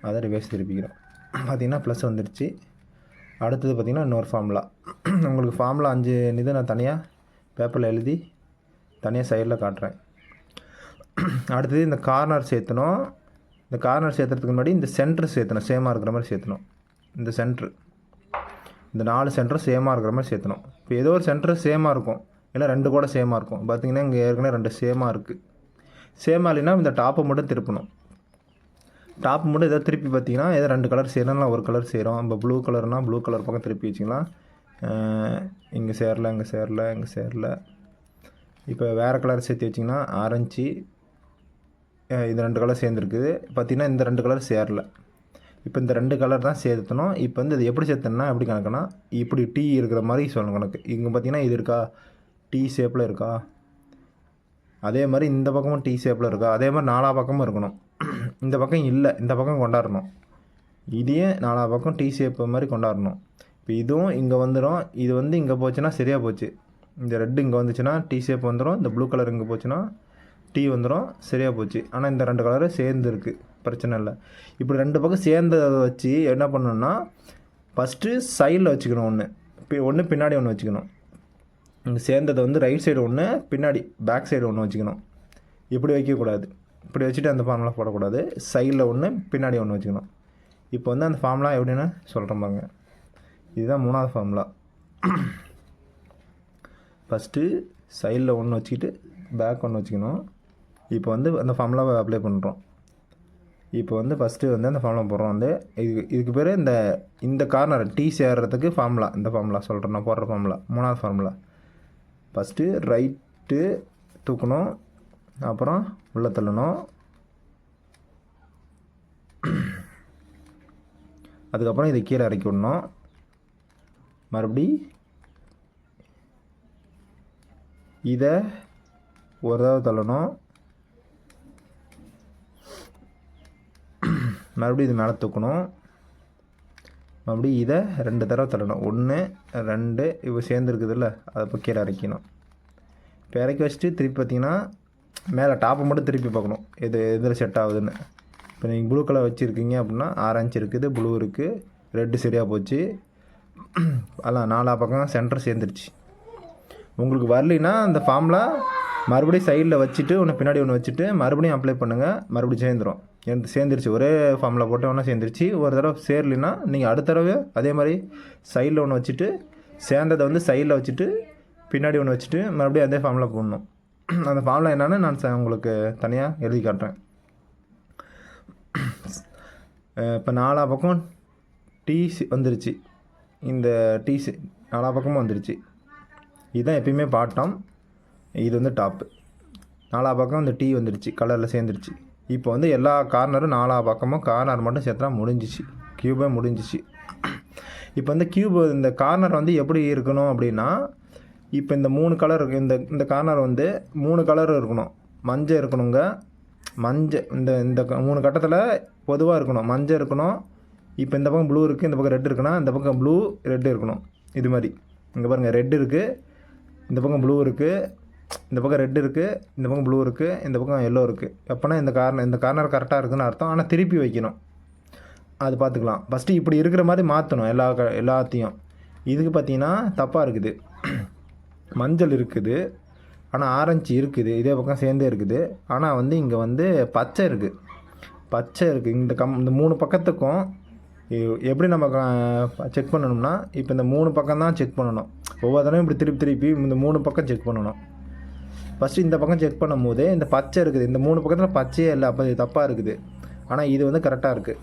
அதை ரிவர்ஸ் திருப்பிக்கிறோம். பார்த்திங்கன்னா ப்ளஸ் வந்துடுச்சு. அடுத்தது பார்த்திங்கன்னா இன்னொரு ஃபார்முலா. உங்களுக்கு ஃபார்முலா 5 இது நான் தனியாக பேப்பரில் எழுதி தனியாக சைடில் காட்டுறேன். அடுத்தது இந்த கார்னர் சேர்த்தணும். இந்த கார்னர் சேர்த்துறதுக்கு முன்னாடி இந்த சென்ட்ரு சேர்த்தணும், சேமாக இருக்கிற மாதிரி சேர்த்தணும். இந்த சென்ட்ரு, இந்த 4 சென்டரும் சேமாக இருக்கிற மாதிரி சேர்த்தணும். இப்போ ஏதோ ஒரு சென்டர் சேமாக இருக்கும், இல்லை 2 கூட சேமாக இருக்கும். பார்த்திங்கன்னா இங்கே ஏற்கனவே 2 சேமாக இருக்குது. சேமாக இல்லைன்னா இந்த டாப்பை மட்டும் திருப்பணும். டாப் மட்டும் எதாவது திருப்பி பார்த்திங்கன்னா ஏதோ 2 கலர் சேரணும்னா ஒரு கலர் சேரும். இப்போ ப்ளூ கலர்னால் ப்ளூ கலர் பக்கம் திருப்பி வச்சிக்கலாம். இங்கே சேரல, இங்கே சேரல, இங்கே சேரல. இப்போ வேறு கலர் சேர்த்து வச்சிங்கன்னா ஆரஞ்சு, இது 2 கலர் சேர்ந்துருக்குது. பார்த்திங்கன்னா இந்த 2 கலர் சேரல. இப்போ இந்த 2 கலர் தான் சேர்த்தணும். இப்போ வந்து இது எப்படி சேர்த்தணும்னா எப்படி கணக்குனா இப்படி டீ இருக்கிற மாதிரி சொல்லணும் கணக்கு. இங்கே பார்த்திங்கன்னா இது இருக்கா, டீ ஷேப்பில் இருக்கா, அதே மாதிரி இந்த பக்கமும் டீ ஷேப்பில் இருக்கா, அதே மாதிரி 4 பக்கமும் இருக்கணும். இந்த பக்கம் இல்லை, இந்த பக்கம் கொண்டாடணும். இதையே 4 பக்கம் டீ ஷேப்பு மாதிரி கொண்டாடணும். இப்போ இதுவும் இங்கே வந்துடும். இது வந்து இங்கே போச்சுன்னா சரியாக போச்சு. இந்த ரெட்டு இங்கே வந்துச்சுன்னா டீ ஷேப் வந்துடும், இந்த ப்ளூ கலர் இங்கே போச்சுன்னா டீ வந்துடும், சரியாக போச்சு. ஆனால் இந்த 2 கலரு சேர்ந்துருக்கு, பிரச்சனை இல்லை. இப்படி 2 பக்கம் சேர்ந்ததை வச்சு என்ன பண்ணணும்னா ஃபஸ்ட்டு சைடில் வச்சுக்கணும், ஒன்று பின்னாடி ஒன்று வச்சுக்கணும். இங்கே சேர்ந்ததை வந்து ரைட் சைடு ஒன்று, பின்னாடி பேக் சைடு ஒன்று வச்சுக்கணும். இப்படி வைக்கக்கூடாது, இப்படி வச்சுட்டு அந்த ஃபார்முலா போடக்கூடாது. சைடில் ஒன்று பின்னாடி ஒன்று வச்சுக்கணும். இப்போ வந்து அந்த ஃபார்முலா எப்படின்னு சொல்கிறேன் பாருங்க. இதுதான் 3வது ஃபார்முலா. ஃபஸ்ட்டு சைடில் ஒன்று வச்சுக்கிட்டு பேக் ஒன்று வச்சுக்கணும். இப்போ வந்து அந்த ஃபார்முலாவை அப்ளை பண்ணுறோம். இப்போ வந்து ஃபஸ்ட்டு வந்து அந்த ஃபார்முலா போடுறோம். வந்து இதுக்கு பேர் இந்த கார்னர் டீ சேர்றதுக்கு ஃபார்முலா, இந்த ஃபார்முலா சொல்கிறேன் நான் போடுற ஃபார்முலா. 3வது ஃபார்முலா ஃபஸ்ட்டு ரைட்டு தூக்கணும், அப்புறம் உள்ளே தள்ளணும், அதுக்கப்புறம் இதை கீழே இறக்கி விடணும், மறுபடி இதை ஒரு தடவை தள்ளணும், மறுபடியும் இது மேலே தூக்கணும், மறுபடியும் இதை 2 தடவை தள்ளணும். 1 2 இப்போ சேர்ந்துருக்குதுல்ல, அதை இப்போ கீழே இறக்கணும். இப்போ இறக்கி வச்சுட்டு திருப்பி பார்த்திங்கன்னா மேலே டாப்பை மட்டும் திருப்பி பார்க்கணும் எதில் செட் ஆகுதுன்னு. இப்போ நீங்கள் ப்ளூ கலர் வச்சுருக்கீங்க அப்படின்னா ஆரஞ்சு இருக்குது, ப்ளூ இருக்குது, ரெட்டு சரியாக போச்சு. அதெல்லாம் 4 பக்கம் சென்டர் சேர்ந்துருச்சு. உங்களுக்கு வரலைன்னா அந்த ஃபார்முலா மறுபடியும் சைடில் வச்சுட்டு ஒன்று பின்னாடி ஒன்று வச்சுட்டு மறுபடியும் அப்ளை பண்ணுங்கள், மறுபடியும் சேர்ந்துடும். சேர்ந்துருச்சு, ஒரே ஃபார்முலா போட்டு ஒன்றா சேர்ந்துருச்சு. ஒரு தடவை சேரலைன்னா நீங்கள் அடுத்த தடவை அதே மாதிரி சைடில் ஒன்று வச்சுட்டு சேர்ந்ததை வந்து சைடில் வச்சுட்டு பின்னாடி ஒன்று வச்சுட்டு மறுபடியும் அதே ஃபார்முலா போடணும். அந்த ஃபார்முலா என்னென்னு நான் உங்களுக்கு தனியாக எழுதி காட்டுறேன். இப்போ 4 பக்கம் டீ வந்துருச்சு, இந்த டீ 4 பக்கமும் வந்துருச்சு. இதுதான் எப்பயுமே பாட்டம், இது வந்து டாப்பு. 4 பக்கம் இந்த டீ வந்துருச்சு, கலரில் சேர்ந்துருச்சு. இப்போ வந்து எல்லா கார்னரும் 4 பக்கமும் கார்னர் மட்டும் சேர்த்தா முடிஞ்சிச்சு, க்யூபே முடிஞ்சிச்சு. இப்போ வந்து க்யூப் இந்த கார்னர் வந்து எப்படி இருக்கணும் அப்படின்னா, இப்போ இந்த 3 கலர் இந்த கார்னர் வந்து 3 கலர் இருக்கணும். மஞ்சள் இருக்கணுங்க, மஞ்சள் இந்த 3 கட்டத்தில் பொதுவாக இருக்கணும், மஞ்சள் இருக்கணும். இப்போ இந்த பக்கம் ப்ளூ இருக்குது, இந்த பக்கம் ரெட் இருக்குன்னா இந்த பக்கம் ப்ளூ ரெட்டு இருக்கணும். இது மாதிரி இங்கே பாருங்கள், ரெட் இருக்குது, இந்த பக்கம் ப்ளூ இருக்குது, இந்த பக்கம் ரெட் இருக்குது, இந்த பக்கம் ப்ளூ இருக்குது, இந்த பக்கம் எல்லோ இருக்குது. எப்போனா இந்த கார்னர் கரெக்டாக இருக்குதுன்னு அர்த்தம். ஆனால் திருப்பி வைக்கணும், அது பார்த்துக்கலாம். ஃபஸ்ட்டு இப்படி இருக்கிற மாதிரி மாற்றணும் எல்லாத்தையும். இதுக்கு பார்த்தீங்கன்னா தப்பாக இருக்குது. மஞ்சள் இருக்குது, ஆனால் ஆரஞ்சு இருக்குது, இதே பக்கம் சேர்ந்தே இருக்குது. ஆனால் வந்து இங்கே வந்து பச்சை இருக்குது, இந்த 3 பக்கத்துக்கும் எப்படி நம்ம செக் பண்ணணும்னா, இப்போ இந்த 3 பக்கம் தான் செக் பண்ணணும். ஒவ்வொரு தடவையும் இப்படி திருப்பி இந்த 3 பக்கம் செக் பண்ணணும். ஃபஸ்ட்டு இந்த பக்கம் செக் பண்ணும் போதே இந்த பச்சை இருக்குது, இந்த 3 பக்கத்தில் பச்சையே இல்லை, அப்போ இது தப்பாக இருக்குது. ஆனால் இது வந்து கரெக்டாக இருக்குது.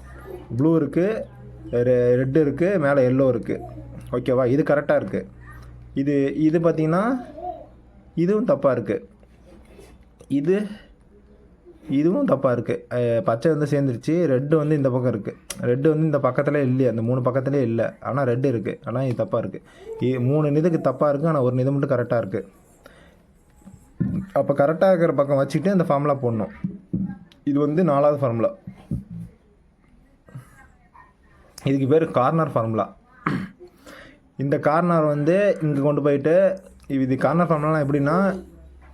ப்ளூ இருக்குது, ரெட்டு இருக்குது, மேலே எல்லோ இருக்குது. ஓகேவா? இது கரெக்டாக இருக்குது. இது பார்த்திங்கன்னா இதுவும் தப்பாக இருக்குது. இதுவும் தப்பாக இருக்குது. பச்சை வந்து சேர்ந்துருச்சு. ரெட்டு வந்து இந்த பக்கம் இருக்குது. ரெட்டு வந்து இந்த பக்கத்துலேயே இல்லையா, அந்த 3 பக்கத்துலேயே இல்லை. ஆனால் ரெட்டு இருக்குது, ஆனால் இது தப்பாக இருக்குது. 3 இதுக்கு தப்பாக இருக்குது, ஆனால் ஒரு இது மட்டும் கரெக்டாக இருக்குது. அப்போ கரெக்டாக இருக்கிற பக்கம் வச்சுக்கிட்டு இந்த ஃபார்முலா போடணும். இது வந்து 4வது ஃபார்முலா. இதுக்கு பேர் கார்னர் ஃபார்முலா. இந்த கார்னர் வந்து இங்கே கொண்டு போயிட்டு இது கார்னர் ஃபார்முலாலாம் எப்படின்னா,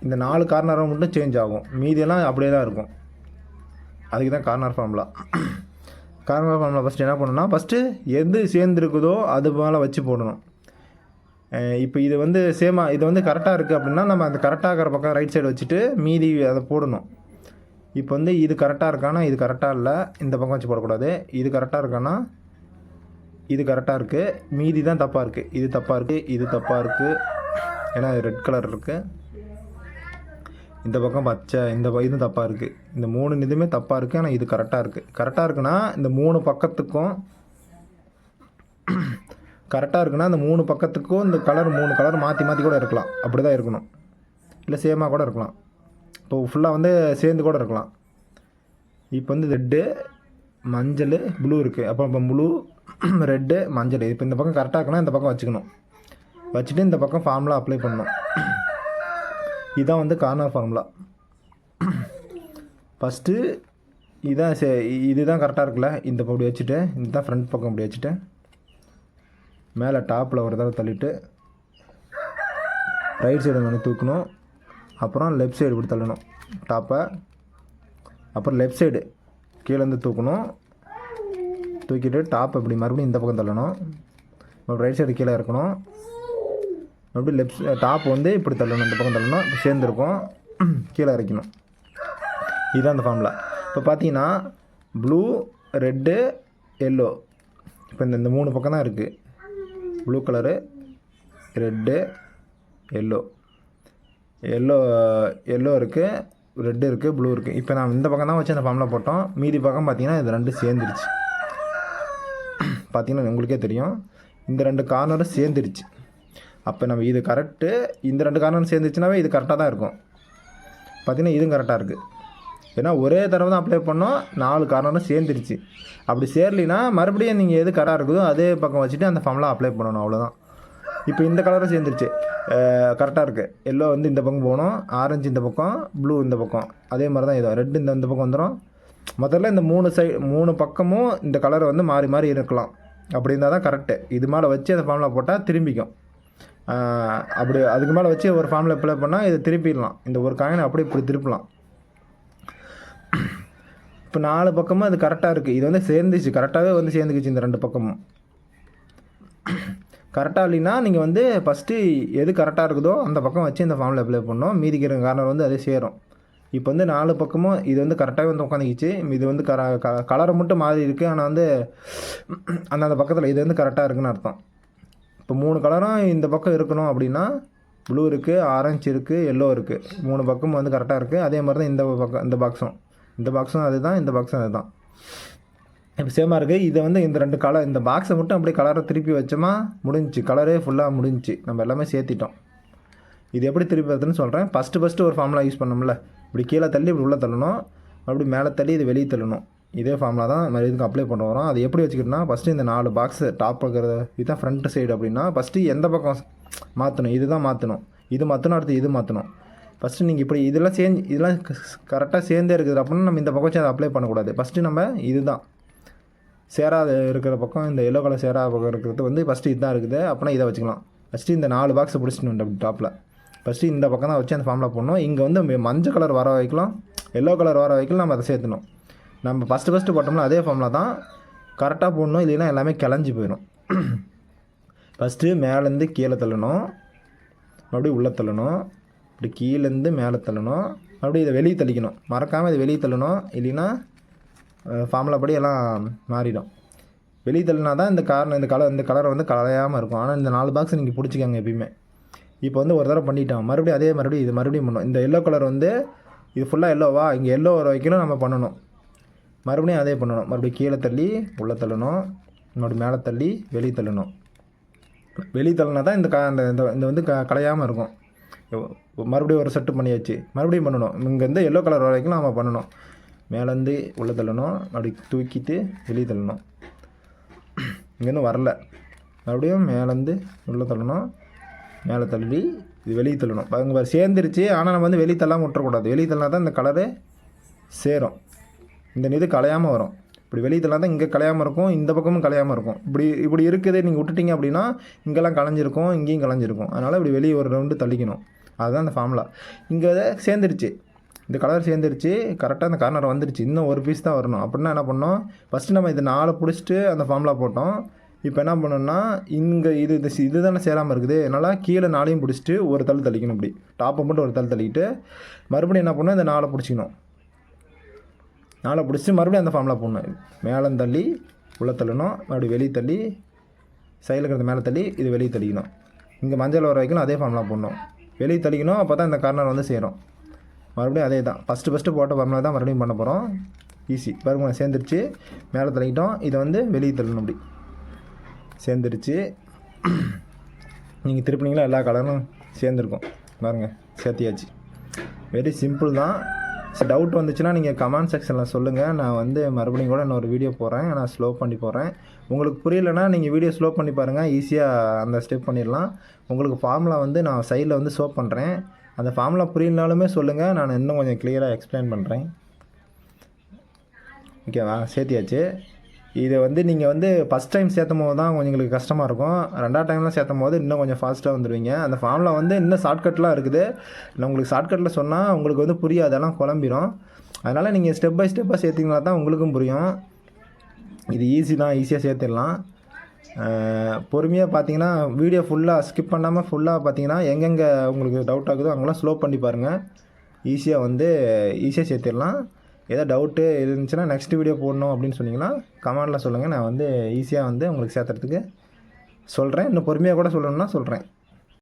இந்த 4 கார்னரை மட்டும் சேஞ்ச் ஆகும், மீதியெல்லாம் அப்படியே தான் இருக்கும். அதுக்கு தான் corner formula. Corner formula first என்ன பண்ணணும்னா, ஃபஸ்ட்டு எது சேர்ந்துருக்குதோ அது மேலே வச்சு போடணும். இப்போ இது வந்து இது வந்து கரெக்டாக இருக்குது அப்படின்னா நம்ம அந்த கரெக்டாக இருக்கிற பக்கம் ரைட் சைடு வச்சுட்டு மீதி அதை போடணும். இப்போ வந்து இது கரெக்டாக இருக்கானா, இது கரெக்டாக இல்லை, இந்த பக்கம் வச்சு போடக்கூடாது. இது கரெக்டாக இருக்கானா, இது கரெக்டாக இருக்குது, மீதி தான் தப்பாக இருக்குது. இது தப்பாக இருக்குது, இது தப்பாக இருக்குது, ஏன்னா ரெட் கலர் இருக்குது. இந்த பக்கம் பச்சை, இதுவும் தப்பாக இருக்குது. இந்த 3 இதுவுமே தப்பாக இருக்குது, ஆனால் இது கரெக்டாக இருக்குது. கரெக்டாக இருக்குன்னா இந்த 3 பக்கத்துக்கும் கரெக்டாக இருக்குன்னா இந்த 3 பக்கத்துக்கும் இந்த கலர் 3 கலர் மாற்றி மாற்றி கூட இருக்கலாம். அப்படி தான் இருக்கணும், இல்லை சேமாக கூட இருக்கலாம். இப்போ ஃபுல்லாக வந்து சேர்ந்து கூட இருக்கலாம். இப்போ வந்து ரெட்டு, மஞ்சள், ப்ளூ இருக்குது. அப்போ ப்ளூ, ரெட்டு, மஞ்சள். இப்போ இந்த பக்கம் கரெக்டாக இருக்குன்னா இந்த பக்கம் வச்சுக்கணும். வச்சுட்டு இந்த பக்கம் ஃபார்முலா அப்ளை பண்ணணும். இதுதான் வந்து கார்னர் ஃபார்முலா. ஃபஸ்ட்டு இதுதான் கரெக்டாக இருக்குல்ல, இந்த இப்படி வச்சுட்டு, இதுதான் ஃப்ரண்ட் பக்கம் இப்படி வச்சுட்டு மேலே டாப்பில் ஒரு தடவை தள்ளிட்டு ரைட் சைடு வந்து தூக்கணும். அப்புறம் லெஃப்ட் சைடு இப்படி தள்ளணும் டாப்பை. அப்புறம் லெஃப்ட் சைடு கீழேருந்து தூக்கணும். தூக்கிட்டு டாப் இப்படி மறுபடியும் இந்த பக்கம் தள்ளணும். அப்புறம் ரைட் சைடு கீழே இருக்கணும். மறுபடியும் லெஃப்ட் டாப் வந்து இப்படி தள்ளணும், இந்த பக்கம் தள்ளணும். இப்போ சேர்ந்துருக்கும், கீழே இறக்கணும். இதுதான் அந்த ஃபார்முலா. இப்போ பார்த்தீங்கன்னா ப்ளூ, ரெட்டு, எல்லோ. இப்போ இந்த 3 பக்கம் தான் இருக்குது. ப்ளூ கலரு, ரெட்டு, எல்லோ இருக்குது, ரெட்டு இருக்குது, ப்ளூ இருக்குது. இப்போ நான் இந்த பக்கம் தான் வச்சு அந்த ஃபார்முலா போட்டோம். மீதி பக்கம் பார்த்தீங்கன்னா இது 2 சேர்ந்துருச்சு. பார்த்தீங்கன்னா உங்களுக்கே தெரியும், இந்த 2 கார்னரும் சேர்ந்துருச்சு. அப்போ நம்ம இது கரெக்டு, இந்த 2 கார்னரும் சேர்ந்துருச்சுனாவே இது கரெக்டாக தான் இருக்கும். பார்த்தீங்கன்னா இதுவும் கரெக்டாக இருக்குது. ஏன்னா ஒரே தடவை தான் அப்ளை பண்ணோம், 4 கார்னரும் சேர்ந்துருச்சு. அப்படி சேரலினா மறுபடியும் நீங்கள் எது கரெக்டாக இருக்குதோ அதே பக்கம் வச்சுட்டு அந்த ஃபார்முலா அப்ளை பண்ணணும், அவ்வளோதான். இப்போ இந்த கலரும் சேர்ந்துருச்சு, கரெக்டாக இருக்குது. எல்லோ வந்து இந்த பக்கம் போகணும், ஆரஞ்சு இந்த பக்கம், ப்ளூ இந்த பக்கம். அதே மாதிரி தான் இதுவும் ரெட்டு இந்த பக்கம் வந்துடும். முதல்ல இந்த 3 பக்கமும் இந்த கலரை வந்து மாறி மாறி இருக்கலாம். அப்படி இருந்தால் தான் கரெக்டு. இது மேலே வச்சு அந்த ஃபார்முலா போட்டால் திரும்பிக்கும். அப்படி அதுக்கு மேலே வச்சு ஒரு ஃபார்முலா அப்ளை பண்ணால் இதை திருப்பிடலாம். இந்த ஒரு காயினை அப்படியே இப்படி திருப்பலாம். இப்போ 4 பக்கமும் அது கரெக்டாக இருக்குது. இது வந்து சேர்ந்துச்சு, கரெக்டாகவே வந்து சேர்ந்துக்குச்சு. இந்த 2 பக்கமும் கரெக்டாக இல்லைன்னா நீங்கள் வந்து ஃபஸ்ட்டு எது கரெக்டாக இருக்குதோ அந்த பக்கம் வச்சு இந்த ஃபார்முலா அப்ளை பண்ணோம். மீதிக்கிற கார்னர் வந்து அதே சேரும். இப்போ வந்து 4 பக்கமும் இது வந்து கரெக்டாகவே வந்து உட்காந்துக்கிச்சு. இது வந்து கலரை மட்டும் மாறி இருக்குது, ஆனால் வந்து அந்த பக்கத்தில் இது வந்து கரெக்டாக இருக்குதுன்னு அர்த்தம். இப்போ 3 கலரும் இந்த பக்கம் இருக்கணும் அப்படின்னா ப்ளூ இருக்குது, ஆரஞ்சு இருக்குது, எல்லோ இருக்குது. 3 பக்கமும் வந்து கரெக்டாக இருக்குது. அதே மாதிரி தான் இந்த பாக்ஸும் அதுதான், இந்த பாக்ஸும் அதுதான். இப்போ சேமாக இருக்குது. இதை வந்து இந்த 2 கலர், இந்த பாக்ஸை மட்டும் அப்படியே கலரை திருப்பி வச்சோமா முடிஞ்சிச்சு. கலரே ஃபுல்லாக முடிஞ்சிச்சு. நம்ம எல்லாமே சேர்த்திட்டோம். இது எப்படி திருப்பி வருதுன்னு சொல்கிறேன். ஃபஸ்ட்டு ஒரு ஃபார்முலா யூஸ் பண்ணோம்ல, இப்படி கீழே தள்ளி இப்படி உள்ளே தள்ளணும், அப்படி மேலே தள்ளி இது வெளியே தள்ளணும். இதே ஃபார்முலா தான் நம்ம இதுக்கு அப்ளை பண்ண வரோம். அது எப்படி வச்சுக்கிட்டோம்னா, ஃபஸ்ட்டு இந்த 4 பாக்ஸு டாப் இருக்கிறது இதுதான் ஃப்ரண்ட் சைடு. அப்படின்னா ஃபஸ்ட்டு எந்த பக்கம் மாற்றணும், இதுதான் மாற்றணும், இது மாற்றணும், அடுத்து இது மாற்றணும். ஃபஸ்ட்டு நீங்கள் இப்படி இதெல்லாம் கரெக்டாக சேர்ந்தே இருக்குது அப்படின்னா நம்ம இந்த பக்கம் வச்சு அதை அப்ளை பண்ணக்கூடாது. ஃபஸ்ட்டு நம்ம இதுதான் சேராத இருக்கிற பக்கம், இந்த எல்லோ கலர் சேராத பக்கம் இருக்கிறது வந்து ஃபஸ்ட்டு இதுதான் இருக்குது அப்படின்னா இதை வச்சுக்கலாம். ஃபஸ்ட்டு இந்த 4 பாக்ஸை பிடிச்சிட்டு அப்படி டாப்பில் ஃபஸ்ட்டு இந்த பக்கம் தான் வச்சு அந்த ஃபார்முலா போடணும். இங்கே வந்து மஞ்சள் கலர் வர வைக்கலாம், எல்லோ கலர் வர வைக்கலாம். நம்ம அதை சேர்த்துணும். நம்ம ஃபஸ்ட்டு போட்டோம்னா அதே ஃபார்முலா தான் கரெக்டாக போடணும், இல்லைன்னா எல்லாமே கிளஞ்சி போயிடும். ஃபஸ்ட்டு மேலேருந்து கீழே தள்ளணும், மறுபடியும் உள்ளே தள்ளணும், இப்படி கீழேருந்து மேலே தள்ளணும், மறுபடியும் இதை வெளியே தள்ளிக்கணும். மறக்காமல் இதை வெளியே தள்ளணும், இல்லைன்னா ஃபார்முலா படி எல்லாம் மாறிடும். வெளியே தள்ளினா தான் இந்த கலரை வந்து கலையாமல் இருக்கும். ஆனால் இந்த 4 பாக்ஸ் நீங்கள் பிடிச்சிக்கோங்க எப்பயுமே. இப்போ வந்து ஒரு தடவை பண்ணிட்டோம், மறுபடியும் இது மறுபடியும் பண்ணணும். இந்த எல்லோ கலர் வந்து இது ஃபுல்லாக எல்லோவா, இங்கே எல்லோ வர வைக்கணும் நம்ம பண்ணணும். மறுபடியும் அதே பண்ணணும். மறுபடியும் கீழே தள்ளி உள்ளே தள்ளணும், மறுபடியும் மேலே தள்ளி வெளியே தள்ளணும். வெளியே தள்ளினா தான் இந்த வந்து கலையாமல் இருக்கும். மறுபடியும் ஒரு செட்டு பண்ணியாச்சு, மறுபடியும் பண்ணணும். இங்கேருந்து எல்லோ கலர் வரைக்கும் நம்ம பண்ணணும். மேலேருந்து உள்ளே தள்ளணும், அப்படி தூக்கிட்டு வெளியே தள்ளணும். இங்கேருந்து வரல, மறுபடியும் மேலேருந்து உள்ளே தள்ளணும், மேலே தள்ளி இது வெளியே தள்ளணும். அங்கே சேர்ந்துருச்சு. ஆனால் நம்ம வந்து வெளியே தள்ளாமல் விட்டுறக்கூடாது. வெளியே தள்ளினா தான் இந்த கலரு சேரும், இந்த இது கலையாமல் வரும். இப்படி வெளியே தள்ளா தான் இங்கே கலையாமல் இருக்கும், இந்த பக்கமும் கலையாமல் இருக்கும். இப்படி இருக்குது. நீங்கள் விட்டுட்டீங்க அப்படின்னா இங்கெல்லாம் கலைஞ்சிருக்கும், இங்கேயும் கலைஞ்சிருக்கும். அதனால் இப்படி வெளியே ஒரு ரவுண்டு தள்ளிக்கணும். அதுதான் அந்த ஃபார்முலா. இங்கே சேர்ந்துருச்சு, இந்த கலர் சேர்ந்துருச்சு, கரெக்டாக அந்த கார்னர் வந்துருச்சு. இன்னும் ஒரு பீஸ் தான் வரணும். அப்படின்னா என்ன பண்ணோம், ஃபஸ்ட்டு நம்ம இதை 4 பிடிச்சிட்டு அந்த ஃபார்முலா போட்டோம். இப்போ என்ன பண்ணணும்னா இங்கே இது தானே சேராமல் இருக்குது. அதனால் கீழே 4ஐயும் பிடிச்சிட்டு ஒரு தள்ளு தள்ளிக்கணும். இப்படி டாப்பை மட்டும் ஒரு தள்ளு தள்ளிக்கிட்டு மறுபடியும் என்ன பண்ணணும், இந்த 4 பிடிச்சிக்கணும். 4 பிடிச்சி மறுபடியும் அந்த ஃபார்முலா போடணும். மேலே தள்ளி உள்ளே தள்ளணும், மறுபடியும் வெளியே தள்ளி சைடில் இருக்கிறது மேலே தள்ளி இது வெளியே தள்ளிக்கணும். இங்கே மஞ்சள் வர வைக்கணும், அதே ஃபார்முலா போடணும். வெளியே தள்ளிக்கணும், அப்போ தான் இந்த கார்னர் வந்து சேரும். மறுபடியும் அதே தான் ஃபஸ்ட்டு போட்ட ஃபார்முலா தான் மறுபடியும் பண்ண போகிறோம். ஈஸி பாருங்க, சேர்ந்துருச்சு. மேலே தள்ளிக்கிட்டோம், இதை வந்து வெளியே தள்ளணும். அப்படி சேர்ந்துருச்சு. நீங்கள் திருப்பினீங்களா எல்லா கலரும் சேர்ந்துருக்கும் பாருங்கள், சேர்த்தியாச்சு. வெரி சிம்பிள் தான். டவுட் வந்துச்சுன்னா நீங்கள் கமெண்ட் செக்ஷனில் சொல்லுங்கள். நான் வந்து மறுபடியும் கூட இன்னொரு வீடியோ போடுறேன், நான் ஸ்லோ பண்ணி போடுறேன். உங்களுக்கு புரியலைன்னா நீங்கள் வீடியோ ஸ்லோ பண்ணி பாருங்கள், ஈஸியாக அந்த ஸ்டெப் பண்ணிடலாம். உங்களுக்கு ஃபார்முலா வந்து நான் சைடில் வந்து ஷோ பண்ணுறேன். அந்த ஃபார்முலா புரியலனாலுமே சொல்லுங்கள், நான் இன்னும் கொஞ்சம் கிளியராக எக்ஸ்பிளைன் பண்ணுறேன். ஓகேவா? சேர்த்தியாச்சு. இதை வந்து நீங்கள் வந்து ஃபஸ்ட் டைம் சேர்த்தும் போது தான் கொஞ்சம் எங்களுக்கு கஷ்டமாக இருக்கும். 2ஆவது டைம்லாம் சேர்த்தும் போது இன்னும் கொஞ்சம் ஃபாஸ்ட்டாக வந்துடுவீங்க. அந்த ஃபார்முலா வந்து இன்னும் ஷார்ட்கட்லாம் இருக்குது. நான் உங்களுக்கு ஷார்ட்கட்டில் சொன்னால் உங்களுக்கு வந்து புரியாது, அதெல்லாம் குழம்பிடும். அதனால் நீங்கள் ஸ்டெப் பை ஸ்டெப்பாக சேர்த்திங்கன்னா தான் உங்களுக்கும் புரியும். இது ஈஸி தான், ஈஸியாக சேர்த்துடலாம். பொறுமையாக பார்த்தீங்கன்னா வீடியோ ஃபுல்லாக ஸ்கிப் பண்ணாமல் ஃபுல்லாக பார்த்தீங்கன்னா எங்கெங்கே உங்களுக்கு டவுட் ஆகுதோ அங்கெல்லாம் ஸ்லோ பண்ணி பாருங்கள். ஈஸியாக சேர்த்திடலாம். ஏதாவது டவுட்டு இருந்துச்சுன்னா நெக்ஸ்ட் வீடியோ போடணும் அப்படின்னு சொன்னீங்கன்னா கமெண்டில் சொல்லுங்கள். நான் வந்து ஈஸியாக வந்து உங்களுக்கு சேர்த்துறதுக்கு சொல்கிறேன். இன்னும் பொறுமையாக கூட சொல்லணும்னா சொல்கிறேன்.